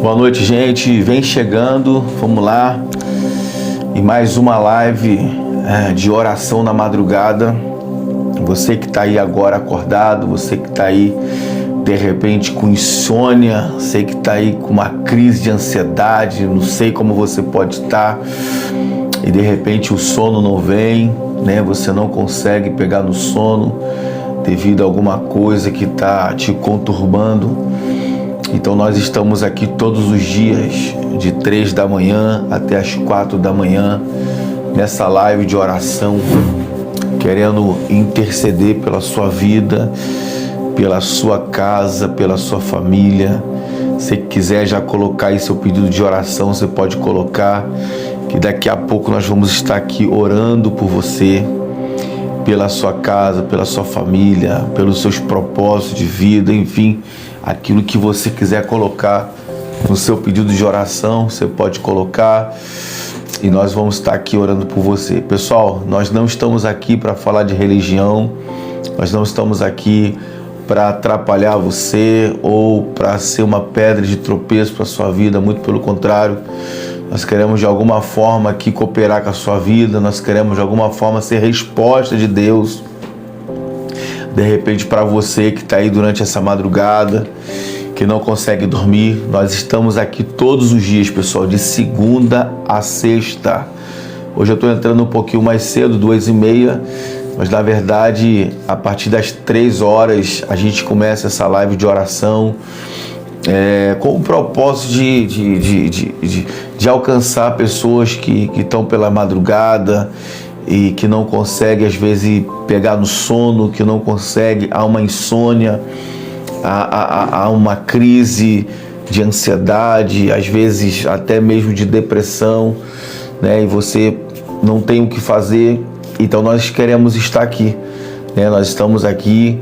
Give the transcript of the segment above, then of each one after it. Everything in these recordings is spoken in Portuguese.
Boa noite, gente. Vem chegando, vamos lá. E mais uma live de oração na madrugada. Você que está aí agora acordado, você que está aí de repente com insônia, sei que está aí com uma crise de ansiedade, não sei como você pode estar, e de repente o sono não vem, né? Você não consegue pegar no sono devido a alguma coisa que está te conturbando. Então nós estamos aqui todos os dias, de 3 da manhã até as 4 da manhã, nessa live de oração, querendo interceder pela sua vida, pela sua casa, pela sua família. Se quiser já colocar aí seu pedido de oração, você pode colocar, que daqui a pouco nós vamos estar aqui orando por você, pela sua casa, pela sua família, pelos seus propósitos de vida, enfim, aquilo que você quiser colocar no seu pedido de oração, você pode colocar e nós vamos estar aqui orando por você. Pessoal, nós não estamos aqui para falar de religião, nós não estamos aqui para atrapalhar você ou para ser uma pedra de tropeço para a sua vida, muito pelo contrário. Nós queremos de alguma forma aqui cooperar com a sua vida, nós queremos de alguma forma ser resposta de Deus. De repente para você que está aí durante essa madrugada, que não consegue dormir, nós estamos aqui todos os dias, pessoal, de segunda a sexta. Hoje eu estou entrando um pouquinho mais cedo, 2h30, mas na verdade a partir das 3 horas a gente começa essa live de oração, com o propósito de alcançar pessoas que estão pela madrugada e que não conseguem às vezes pegar no sono, que não conseguem, há uma insônia, há uma crise de ansiedade, às vezes até mesmo de depressão, né? E você não tem o que fazer, então nós queremos estar aqui, né? Nós estamos aqui.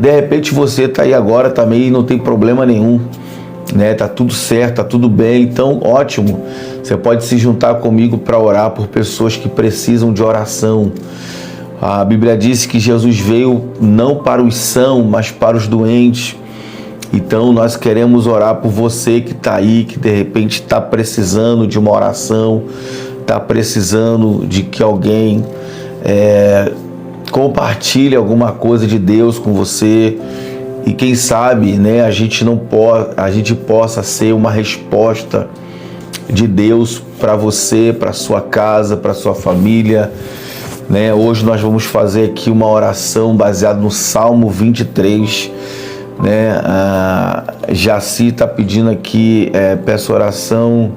De repente você está aí agora também e não tem problema nenhum, né? Tá tudo certo, tá tudo bem, então ótimo. Você pode se juntar comigo para orar por pessoas que precisam de oração. A Bíblia diz que Jesus veio não para os sãos, mas para os doentes. Então nós queremos orar por você que está aí, que de repente está precisando de uma oração, está precisando de que alguém compartilhe alguma coisa de Deus com você, e quem sabe, né, a gente possa ser uma resposta de Deus para você, para sua casa, para sua família, né? Hoje nós vamos fazer aqui uma oração baseada no Salmo 23, né? Jaci está pedindo aqui, peço oração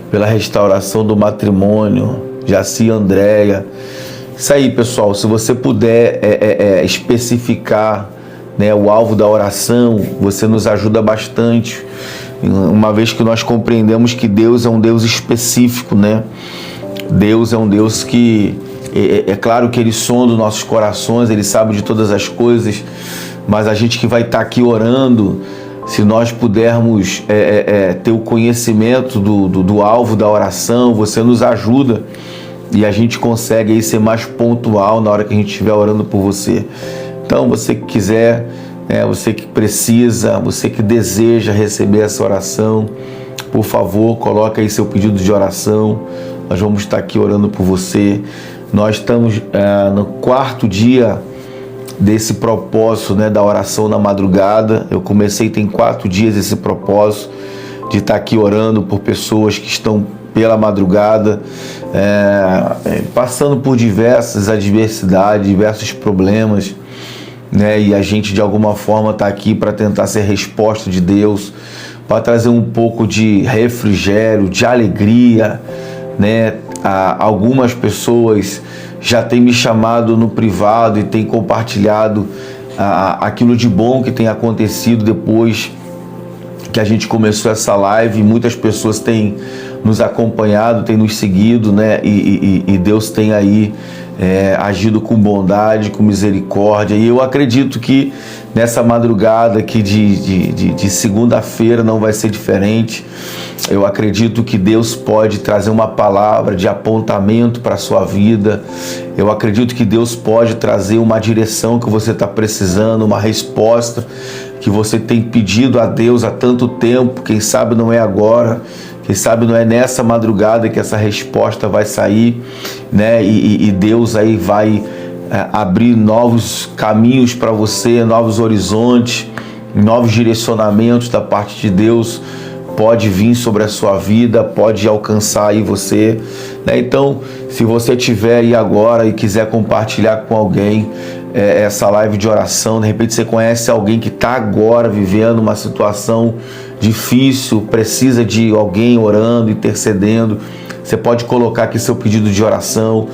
pela restauração do matrimônio, Jaci Andréia. Isso aí, pessoal, se você puder especificar, né, o alvo da oração, você nos ajuda bastante, uma vez que nós compreendemos que Deus é um Deus específico, né? Deus é um Deus que, é claro que Ele sonda os nossos corações, Ele sabe de todas as coisas, mas a gente que vai estar aqui orando, se nós pudermos ter o conhecimento do alvo da oração, você nos ajuda e a gente consegue aí ser mais pontual na hora que a gente estiver orando por você. Então, você que quiser, você que precisa, você que deseja receber essa oração, por favor, coloque aí seu pedido de oração. Nós vamos estar aqui orando por você. Nós estamos no 4º dia desse propósito, né, da oração na madrugada. Eu comecei tem 4 dias esse propósito de estar aqui orando por pessoas que estão pela madrugada, passando por diversas adversidades, diversos problemas, né? E a gente de alguma forma está aqui para tentar ser resposta de Deus, para trazer um pouco de refrigério, de alegria, né? Algumas pessoas já têm me chamado no privado e têm compartilhado aquilo de bom que tem acontecido depois que a gente começou essa live. Muitas pessoas têm nos acompanhado, têm nos seguido, né? E Deus tem aí agido com bondade, com misericórdia. E eu acredito que nessa madrugada aqui de segunda-feira não vai ser diferente. Eu acredito que Deus pode trazer uma palavra de apontamento para a sua vida. Eu acredito que Deus pode trazer uma direção que você está precisando, uma resposta que você tem pedido a Deus há tanto tempo. Quem sabe não é agora, quem sabe não é nessa madrugada que essa resposta vai sair, né? E Deus aí vai abrir novos caminhos para você, novos horizontes, novos direcionamentos da parte de Deus. Pode vir sobre a sua vida, pode alcançar aí você, né? Então, se você estiver aí agora e quiser compartilhar com alguém essa live de oração, de repente você conhece alguém que está agora vivendo uma situação difícil, precisa de alguém orando, intercedendo, você pode colocar aqui seu pedido de oração,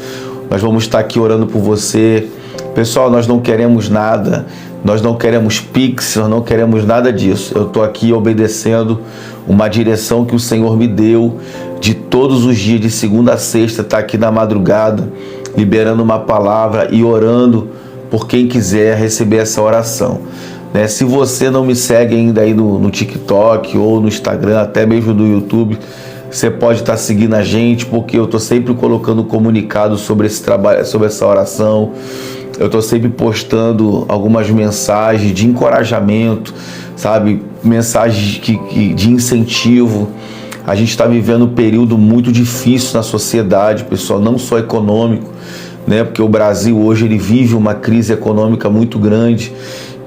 nós vamos estar aqui orando por você. Pessoal, nós não queremos nada, nós não queremos Pix, nós não queremos nada disso. Eu estou aqui obedecendo uma direção que o Senhor me deu de todos os dias, de segunda a sexta, estar aqui na madrugada, liberando uma palavra e orando por quem quiser receber essa oração, né? Se você não me segue ainda aí no TikTok ou no Instagram, até mesmo no YouTube, você pode estar seguindo a gente, porque eu estou sempre colocando comunicado sobre esse trabalho, sobre essa oração. Eu estou sempre postando algumas mensagens de encorajamento, sabe? Mensagens de incentivo. A gente está vivendo um período muito difícil na sociedade, pessoal, não só econômico, né? Porque o Brasil hoje ele vive uma crise econômica muito grande,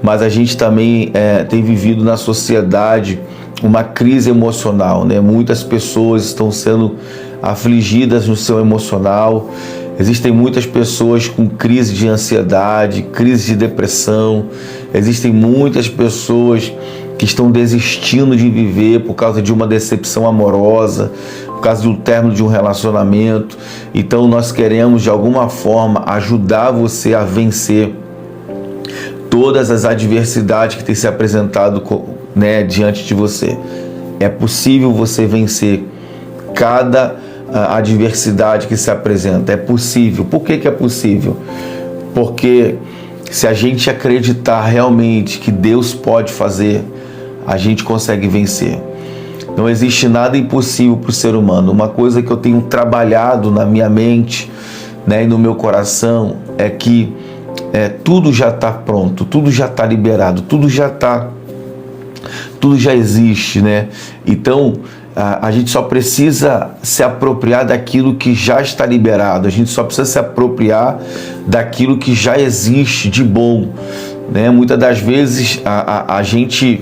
mas a gente também tem vivido na sociedade uma crise emocional, né? Muitas pessoas estão sendo afligidas no seu emocional. Existem muitas pessoas com crise de ansiedade, crise de depressão. Existem muitas pessoas que estão desistindo de viver por causa de uma decepção amorosa, por causa do término de um relacionamento. Então nós queremos de alguma forma ajudar você a vencer todas as adversidades que têm se apresentado, né, diante de você. É possível você vencer cada adversidade que se apresenta. É possível. Por que é possível? Porque se a gente acreditar realmente que Deus pode fazer, a gente consegue vencer. Não existe nada impossível para o ser humano. Uma coisa que eu tenho trabalhado na minha mente, né, e no meu coração é que tudo já está pronto, tudo já está liberado, tudo já existe, né? Então a gente só precisa se apropriar daquilo que já está liberado, a gente só precisa se apropriar daquilo que já existe de bom, né? Muitas das vezes a gente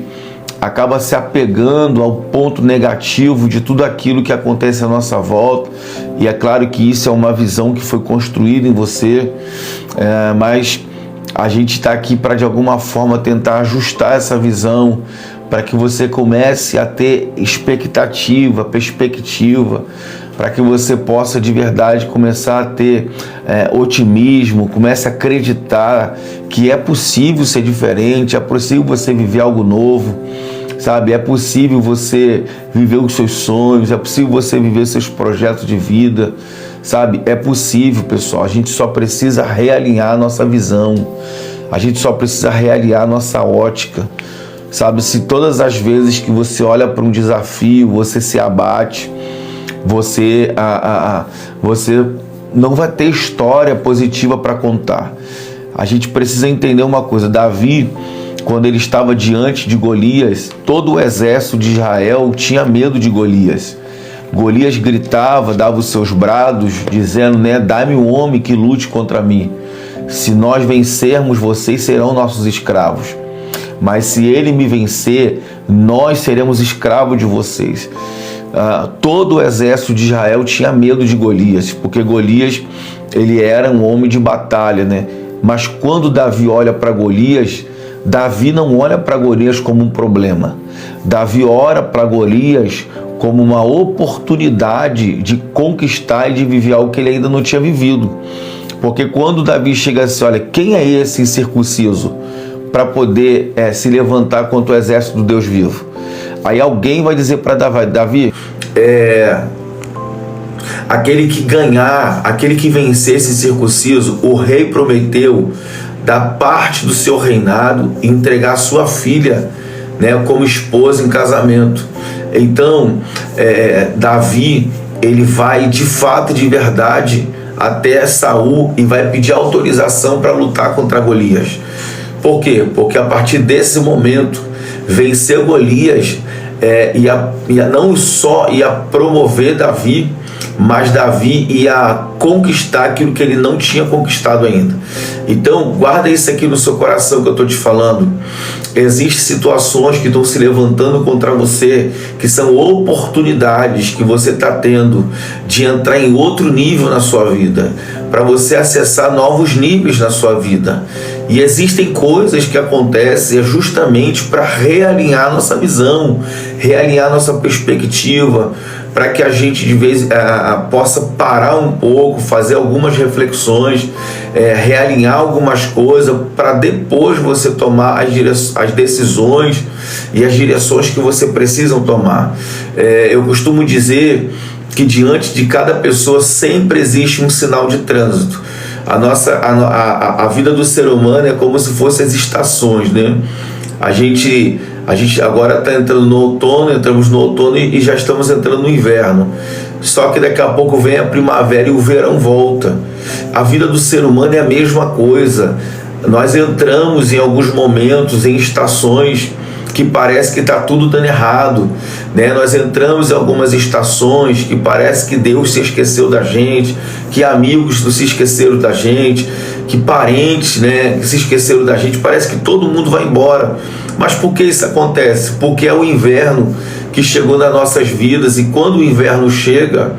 acaba se apegando ao ponto negativo de tudo aquilo que acontece à nossa volta, e é claro que isso é uma visão que foi construída em você, mas a gente está aqui para de alguma forma tentar ajustar essa visão, para que você comece a ter expectativa, perspectiva, para que você possa de verdade começar a ter otimismo, comece a acreditar que é possível ser diferente, é possível você viver algo novo, sabe? É possível você viver os seus sonhos, é possível você viver seus projetos de vida, sabe? É possível, pessoal. A gente só precisa realinhar a nossa visão, a gente só precisa realinhar a nossa ótica, sabe? Se todas as vezes que você olha para um desafio, você se abate, você não vai ter história positiva para contar. A gente precisa entender uma coisa. Davi, quando ele estava diante de Golias, todo o exército de Israel tinha medo de Golias. Golias gritava, dava os seus brados, dizendo, né, dá-me um homem que lute contra mim. Se nós vencermos, vocês serão nossos escravos. Mas se ele me vencer, nós seremos escravos de vocês. Todo o exército de Israel tinha medo de Golias, porque Golias ele era um homem de batalha, né? Mas quando Davi olha para Golias, Davi não olha para Golias como um problema. Davi olha para Golias como uma oportunidade de conquistar e de viver algo que ele ainda não tinha vivido. Porque quando Davi chega assim, olha, quem é esse incircunciso para poder se levantar contra o exército do Deus vivo? Aí alguém vai dizer para Davi, aquele que ganhar, aquele que vencer esse circunciso, o rei prometeu da parte do seu reinado entregar sua filha, né, como esposa em casamento. Então Davi ele vai de fato, de verdade, até Saul e vai pedir autorização para lutar contra Golias. Por quê? Porque a partir desse momento vencer Golias não só ia promover Davi, mas Davi ia conquistar aquilo que ele não tinha conquistado ainda. Então guarda isso aqui no seu coração que eu estou te falando. Existem situações que estão se levantando contra você, que são oportunidades que você está tendo de entrar em outro nível na sua vida, para você acessar novos níveis na sua vida. E existem coisas que acontecem justamente para realinhar nossa visão, realinhar nossa perspectiva, para que a gente de vez possa parar um pouco, fazer algumas reflexões, realinhar algumas coisas, para depois você tomar as decisões e as direções que você precisa tomar. Eu costumo dizer que diante de cada pessoa sempre existe um sinal de trânsito. A vida do ser humano é como se fossem as estações, né? A gente agora está entrando no outono, entramos no outono e já estamos entrando no inverno. Só que daqui a pouco vem a primavera e o verão volta. A vida do ser humano é a mesma coisa. Nós entramos em alguns momentos, em estações que parece que está tudo dando errado, né? Nós entramos em algumas estações que parece que Deus se esqueceu da gente, que amigos se esqueceram da gente, que parentes, né, que se esqueceram da gente. Parece que todo mundo vai embora. Mas por que isso acontece? Porque é o inverno que chegou nas nossas vidas, e quando o inverno chega,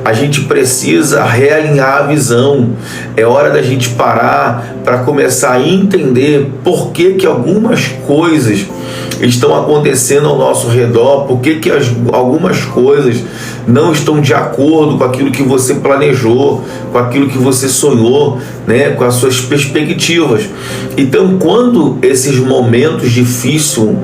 a gente precisa realinhar a visão. É hora da gente parar para começar a entender por que algumas coisas estão acontecendo ao nosso redor, por que algumas coisas não estão de acordo com aquilo que você planejou, com aquilo que você sonhou, né, com as suas perspectivas. Então, quando esses momentos difíceis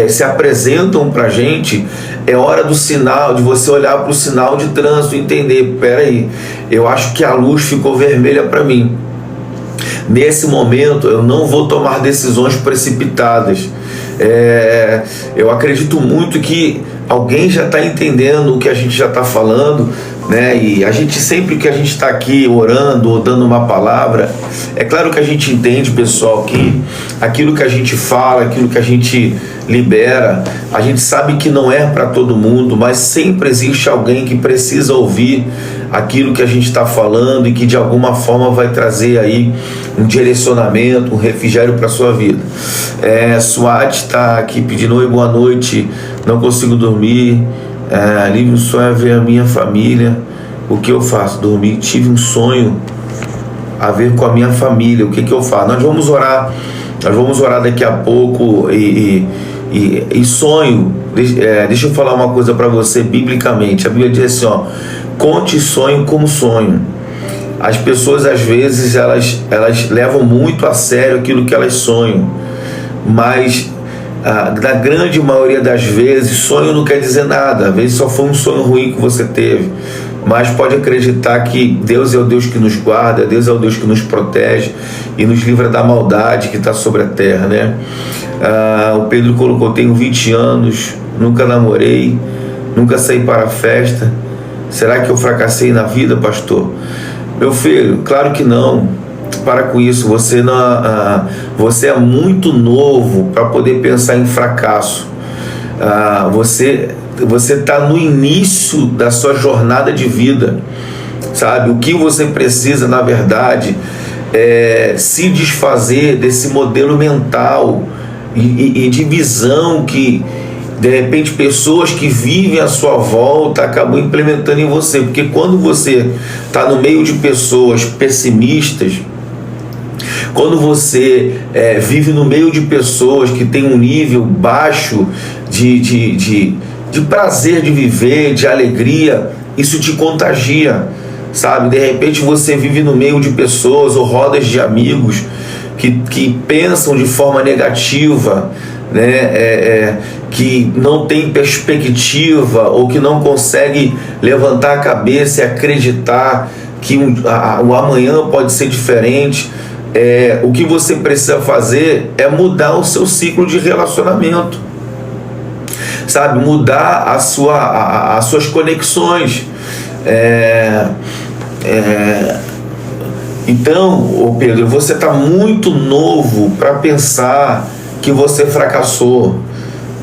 se apresentam para a gente, é hora do sinal, de você olhar para o sinal de trânsito e entender: peraí, eu acho que a luz ficou vermelha para mim. Nesse momento eu não vou tomar decisões precipitadas. Eu acredito muito que alguém já está entendendo o que a gente já está falando, né? E a gente, sempre que a gente está aqui orando ou dando uma palavra, é claro que a gente entende, pessoal, que aquilo que a gente fala, aquilo que a gente libera, a gente sabe que não é para todo mundo, mas sempre existe alguém que precisa ouvir aquilo que a gente está falando e que de alguma forma vai trazer aí um direcionamento, um refrigério para a sua vida. Suat está aqui pedindo: oi, boa noite, não consigo dormir, livre um sonho a ver a minha família, o que eu faço? Dormir, tive um sonho a ver com a minha família, o que eu faço? Nós vamos orar daqui a pouco. E sonho, deixa eu falar uma coisa para você biblicamente. A Bíblia diz assim, conte sonho como sonho. As pessoas às vezes elas levam muito a sério aquilo que elas sonham, mas na grande maioria das vezes sonho não quer dizer nada. Às vezes só foi um sonho ruim que você teve, mas pode acreditar que Deus é o Deus que nos guarda, Deus é o Deus que nos protege e nos livra da maldade que está sobre a terra, né? O Pedro colocou: tenho 20 anos, nunca namorei, nunca saí para a festa. Será que eu fracassei na vida, pastor? Meu filho, claro que não. Para com isso. Você é muito novo para poder pensar em fracasso. Você está no início da sua jornada de vida, sabe? O que você precisa, na verdade, é se desfazer desse modelo mental e de visão que, de repente, pessoas que vivem à sua volta acabam implementando em você. Porque quando você está no meio de pessoas pessimistas, quando você vive no meio de pessoas que têm um nível baixo de prazer de viver, de alegria, isso te contagia, sabe? De repente você vive no meio de pessoas ou rodas de amigos que pensam de forma negativa, né? Que não tem perspectiva ou que não consegue levantar a cabeça e acreditar que o amanhã pode ser diferente. O que você precisa fazer é mudar o seu ciclo de relacionamento, sabe? Mudar as suas conexões. Então, Pedro, você está muito novo para pensar que você fracassou.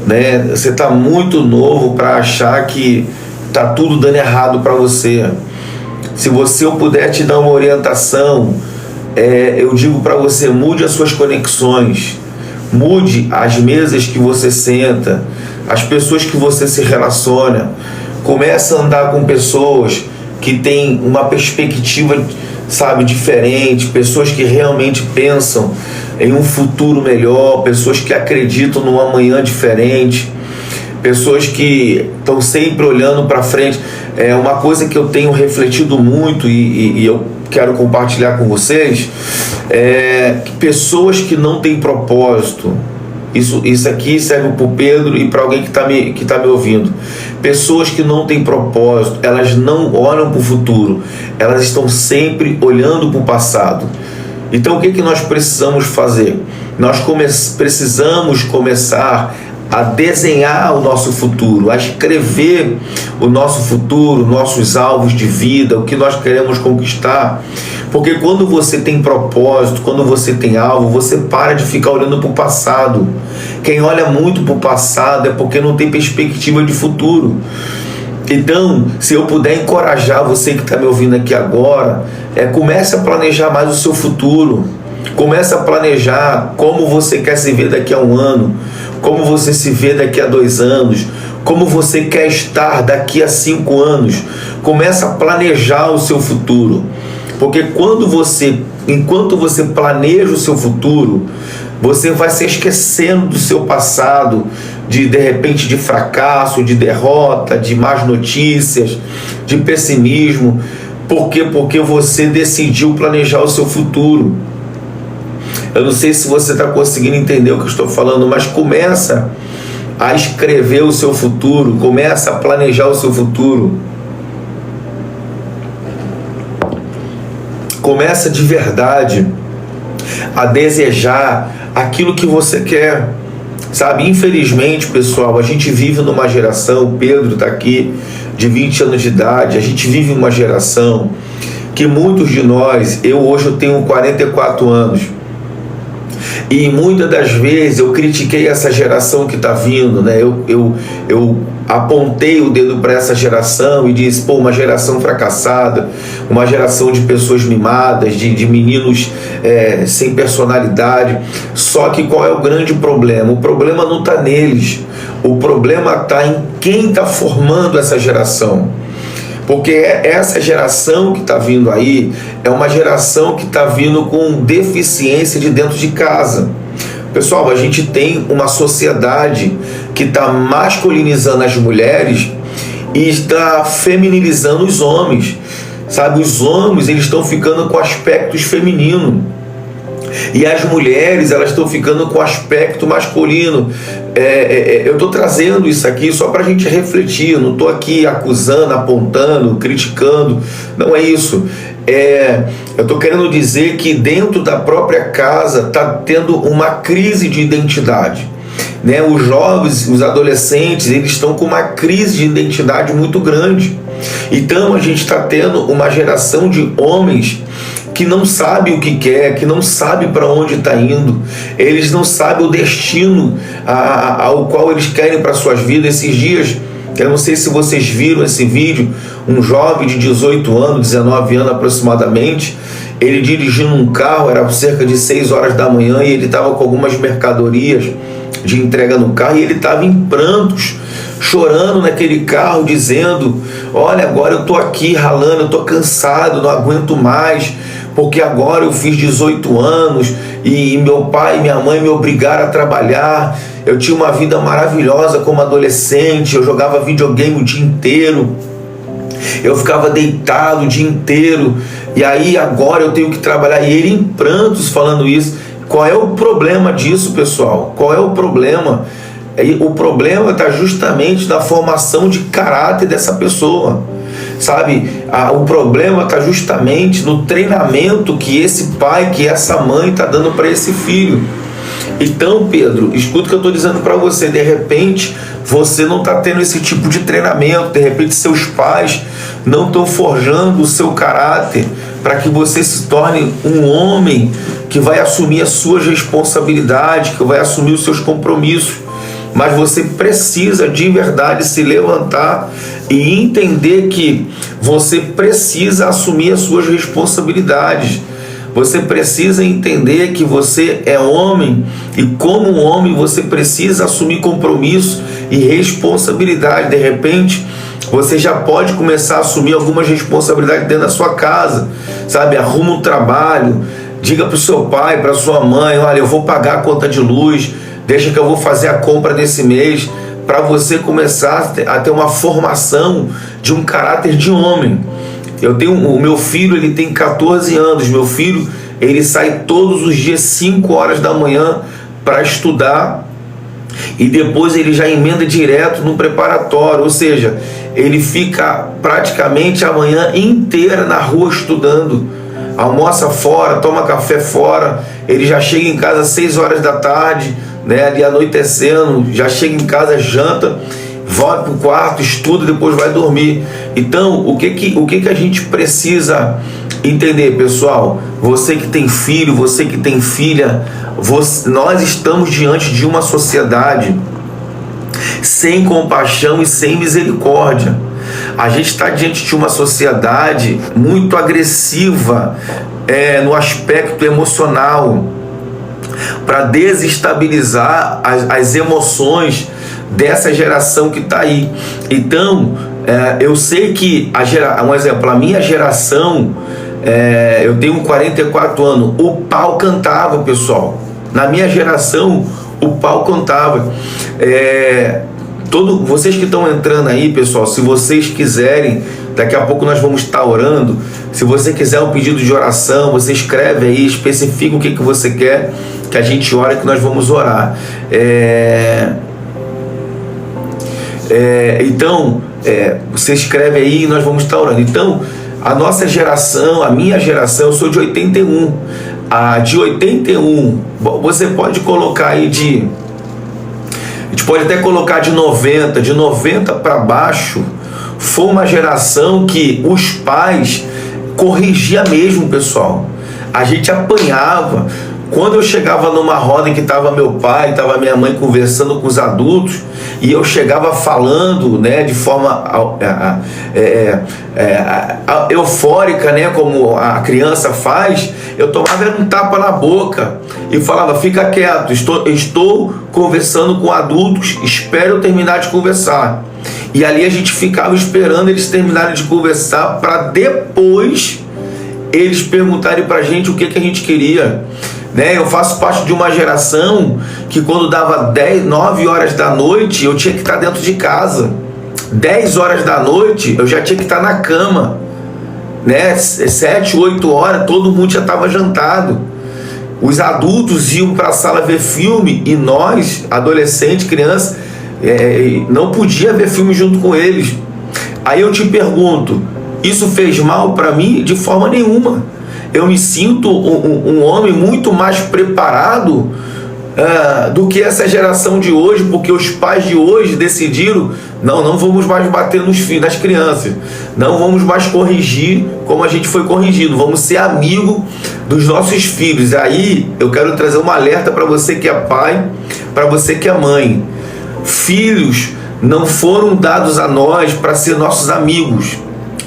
né? Você está muito novo para achar que tá tudo dando errado para você. Se eu puder te dar uma orientação, eu digo para você: mude as suas conexões, mude as mesas que você senta, as pessoas que você se relaciona. Comece a andar com pessoas que têm uma perspectiva, sabe, diferente, pessoas que realmente pensam em um futuro melhor, pessoas que acreditam num amanhã diferente, pessoas que estão sempre olhando para frente. É uma coisa que eu tenho refletido muito e eu quero compartilhar com vocês, que pessoas que não têm propósito, isso aqui serve para o Pedro e para alguém que está me ouvindo. Pessoas que não têm propósito, elas não olham para o futuro, elas estão sempre olhando para o passado. Então o que nós precisamos fazer? Nós precisamos começar a desenhar o nosso futuro, a escrever o nosso futuro, nossos alvos de vida, o que nós queremos conquistar. Porque quando você tem propósito, quando você tem alvo, você para de ficar olhando para o passado. Quem olha muito para o passado é porque não tem perspectiva de futuro. Então, se eu puder encorajar você que está me ouvindo aqui agora, comece a planejar mais o seu futuro. Comece a planejar como você quer se ver daqui a 1 ano, como você se vê daqui a 2 anos, como você quer estar daqui a 5 anos. Comece a planejar o seu futuro. Porque enquanto você planeja o seu futuro, você vai se esquecendo do seu passado, de repente de fracasso, de derrota, de más notícias, de pessimismo. Por quê? Porque você decidiu planejar o seu futuro. Eu não sei se você está conseguindo entender o que eu estou falando, mas começa a escrever o seu futuro, começa a planejar o seu futuro. Começa de verdade a desejar aquilo que você quer, sabe? Infelizmente, pessoal, a gente vive numa geração, o Pedro está aqui, de 20 anos de idade, a gente vive uma geração que muitos de nós, hoje eu tenho 44 anos, e muitas das vezes eu critiquei essa geração que está vindo, né? Eu apontei o dedo para essa geração e disse: pô, uma geração fracassada, uma geração de pessoas mimadas, de meninos sem personalidade. Só que qual é o grande problema? O problema não está neles, o problema está em quem está formando essa geração. Porque essa geração que está vindo aí é uma geração que está vindo com deficiência de dentro de casa. Pessoal, a gente tem uma sociedade que está masculinizando as mulheres e está feminilizando os homens. Sabe, os homens, eles estão ficando com aspectos femininos. E as mulheres, elas estão ficando com aspecto masculino. Eu estou trazendo isso aqui só para a gente refletir. Eu não estou aqui acusando, apontando, criticando. Não é isso. Eu estou querendo dizer que dentro da própria casa está tendo uma crise de identidade. Né? Os jovens, os adolescentes, eles estão com uma crise de identidade muito grande. Então a gente está tendo uma geração de homens que não sabe o que quer, que não sabe para onde está indo, eles não sabem o destino ao qual eles querem para suas vidas. Esses dias, eu não sei se vocês viram esse vídeo, um jovem de 18 anos, 19 anos aproximadamente, ele dirigindo um carro, era cerca de 6 horas da manhã, e ele estava com algumas mercadorias de entrega no carro, e ele estava em prantos, chorando naquele carro, dizendo: olha, agora eu estou aqui ralando, eu estou cansado, não aguento mais, porque agora eu fiz 18 anos e meu pai e minha mãe me obrigaram a trabalhar. Eu tinha uma vida maravilhosa como adolescente, eu jogava videogame o dia inteiro, eu ficava deitado o dia inteiro, e aí agora eu tenho que trabalhar. E ele em prantos falando isso. Qual é o problema disso, pessoal? Qual é o problema? O problema está justamente na formação de caráter dessa pessoa, sabe? O problema está justamente no treinamento que esse pai, que essa mãe está dando para esse filho. Então, Pedro, escuta o que eu estou dizendo para você. De repente, você não está tendo esse tipo de treinamento. De repente, seus pais não estão forjando o seu caráter para que você se torne um homem que vai assumir as suas responsabilidades, que vai assumir os seus compromissos. mas você precisa de verdade se levantar e entender que você precisa assumir as suas responsabilidades. Você precisa entender que você é homem e, como homem, você precisa assumir compromisso e responsabilidade. De repente, você já pode começar a assumir algumas responsabilidades dentro da sua casa, sabe? Arruma um trabalho, diga para o seu pai, para a sua mãe: olha, eu vou pagar a conta de luz, deixa que eu vou fazer a compra desse mês, para você começar a ter uma formação de um caráter de homem. O meu filho, ele tem 14 anos. Meu filho, ele sai todos os dias 5 horas da manhã para estudar e depois ele já emenda direto no preparatório, ou seja, ele fica praticamente a manhã inteira na rua estudando, almoça fora, toma café fora, ele já chega em casa às 6 horas da tarde, né, ali anoitecendo, já chega em casa, janta, vai para o quarto, estuda, depois vai dormir. Então, o que a gente precisa entender, pessoal? Você que tem filho, você que tem filha, nós estamos diante de uma sociedade sem compaixão e sem misericórdia. A gente está diante de uma sociedade muito agressiva no aspecto emocional, para desestabilizar as emoções dessa geração que está aí. Então, eu sei que um exemplo, a minha geração, eu tenho 44 anos, o pau cantava, pessoal. Na minha geração, o pau cantava. Vocês que estão entrando aí, pessoal, se vocês quiserem, daqui a pouco nós vamos estar orando. Se você quiser um pedido de oração, você escreve aí, especifica o que você quer que a gente ore, que nós vamos orar. Então, você escreve aí e nós vamos estar orando. Então, a nossa geração, a minha geração, eu sou de 81. A de 81, você pode colocar aí a gente pode até colocar de 90 para baixo, foi uma geração que os pais corrigiam mesmo, pessoal. A gente apanhava. Quando eu chegava numa roda em que estava meu pai, estava minha mãe conversando com os adultos, e eu chegava falando, né, de forma eufórica, né, como a criança faz, eu tomava um tapa na boca e falava: fica quieto, estou conversando com adultos, espero eu terminar de conversar. E ali a gente ficava esperando eles terminarem de conversar para depois eles perguntarem para a gente o que a gente queria. Eu faço parte de uma geração que, quando dava 9 horas da noite, eu tinha que estar dentro de casa. 10 horas da noite, eu já tinha que estar na cama. 7, 8 horas, todo mundo já estava jantado. Os adultos iam para a sala ver filme e nós, adolescentes, crianças, não podia ver filme junto com eles. Aí eu te pergunto, isso fez mal para mim? De forma nenhuma. Eu me sinto um homem muito mais preparado do que essa geração de hoje, porque os pais de hoje decidiram: não vamos mais bater nas crianças, não vamos mais corrigir como a gente foi corrigido, vamos ser amigo dos nossos filhos. Aí eu quero trazer um alerta para você que é pai, para você que é mãe. Filhos não foram dados a nós para ser nossos amigos.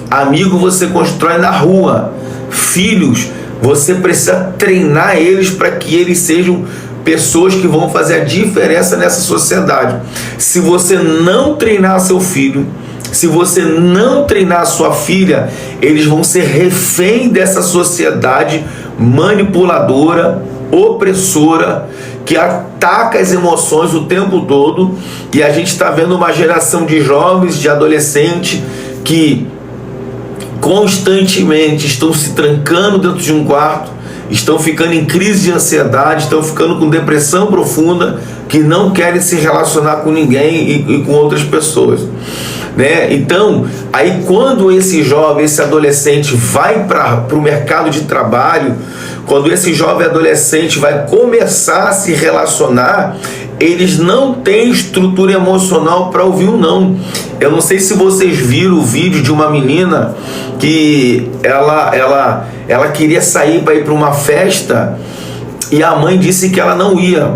Amigo você constrói na rua. Filhos, você precisa treinar eles para que eles sejam pessoas que vão fazer a diferença nessa sociedade. Se você não treinar seu filho, se você não treinar sua filha, eles vão ser refém dessa sociedade manipuladora, opressora, que ataca as emoções o tempo todo. E a gente está vendo uma geração de jovens, de adolescentes, que constantemente estão se trancando dentro de um quarto, estão ficando em crise de ansiedade, estão ficando com depressão profunda, que não querem se relacionar com ninguém e com outras pessoas. Então, aí quando esse jovem, esse adolescente vai para o mercado de trabalho, quando esse jovem adolescente vai começar a se relacionar, eles não têm estrutura emocional para ouvir um não. Eu não sei se vocês viram o vídeo de uma menina que ela queria sair para ir para uma festa e a mãe disse que ela não ia.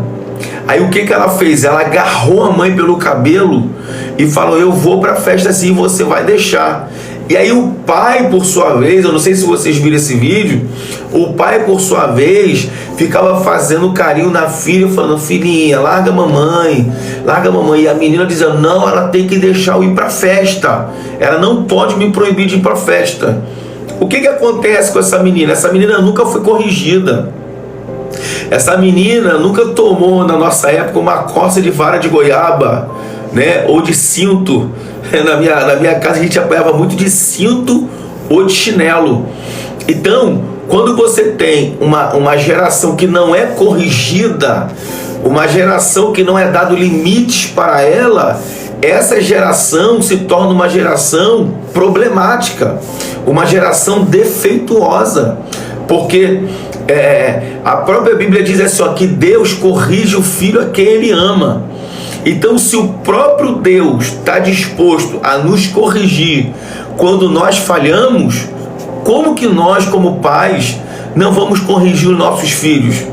Aí o que ela fez? Ela agarrou a mãe pelo cabelo e falou: eu vou para a festa sim, você vai deixar. E aí o pai, por sua vez, eu não sei se vocês viram esse vídeo, o pai, por sua vez, ficava fazendo carinho na filha, falando: filhinha, larga a mamãe. E a menina dizendo: não, ela tem que deixar eu ir para a festa, ela não pode me proibir de ir para a festa. O que acontece com essa menina? Essa menina nunca foi corrigida. Essa menina nunca tomou, na nossa época, uma coça de vara de goiaba, né? Ou de cinto. Na minha casa a gente apanhava muito de cinto ou de chinelo. Então, quando você tem uma geração que não é corrigida, uma geração que não é dado limites para ela, essa geração se torna uma geração problemática, uma geração defeituosa, porque a própria Bíblia diz assim, ó, que Deus corrige o filho a quem Ele ama. Então, se o próprio Deus está disposto a nos corrigir quando nós falhamos, como que nós, como pais, não vamos corrigir os nossos filhos?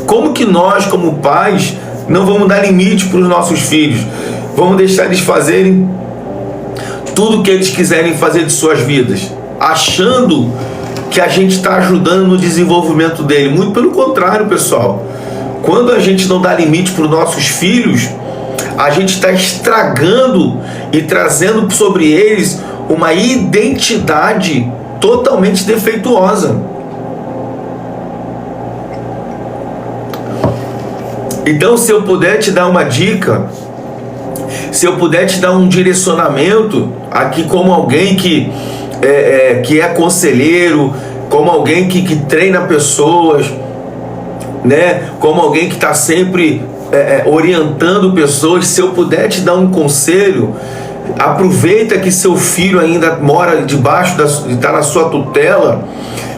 Como que nós, como pais, não vamos dar limite para os nossos filhos? Vamos deixar eles fazerem tudo o que eles quiserem fazer de suas vidas, achando que a gente está ajudando no desenvolvimento dele? Muito pelo contrário, pessoal. Quando a gente não dá limite para os nossos filhos, a gente está estragando e trazendo sobre eles uma identidade totalmente defeituosa. Então, se eu puder te dar uma dica, se eu puder te dar um direcionamento aqui, como alguém que é conselheiro, como alguém que treina pessoas, né? Como alguém que está sempre orientando pessoas, se eu puder te dar um conselho, aproveita que seu filho ainda mora debaixo está na sua tutela,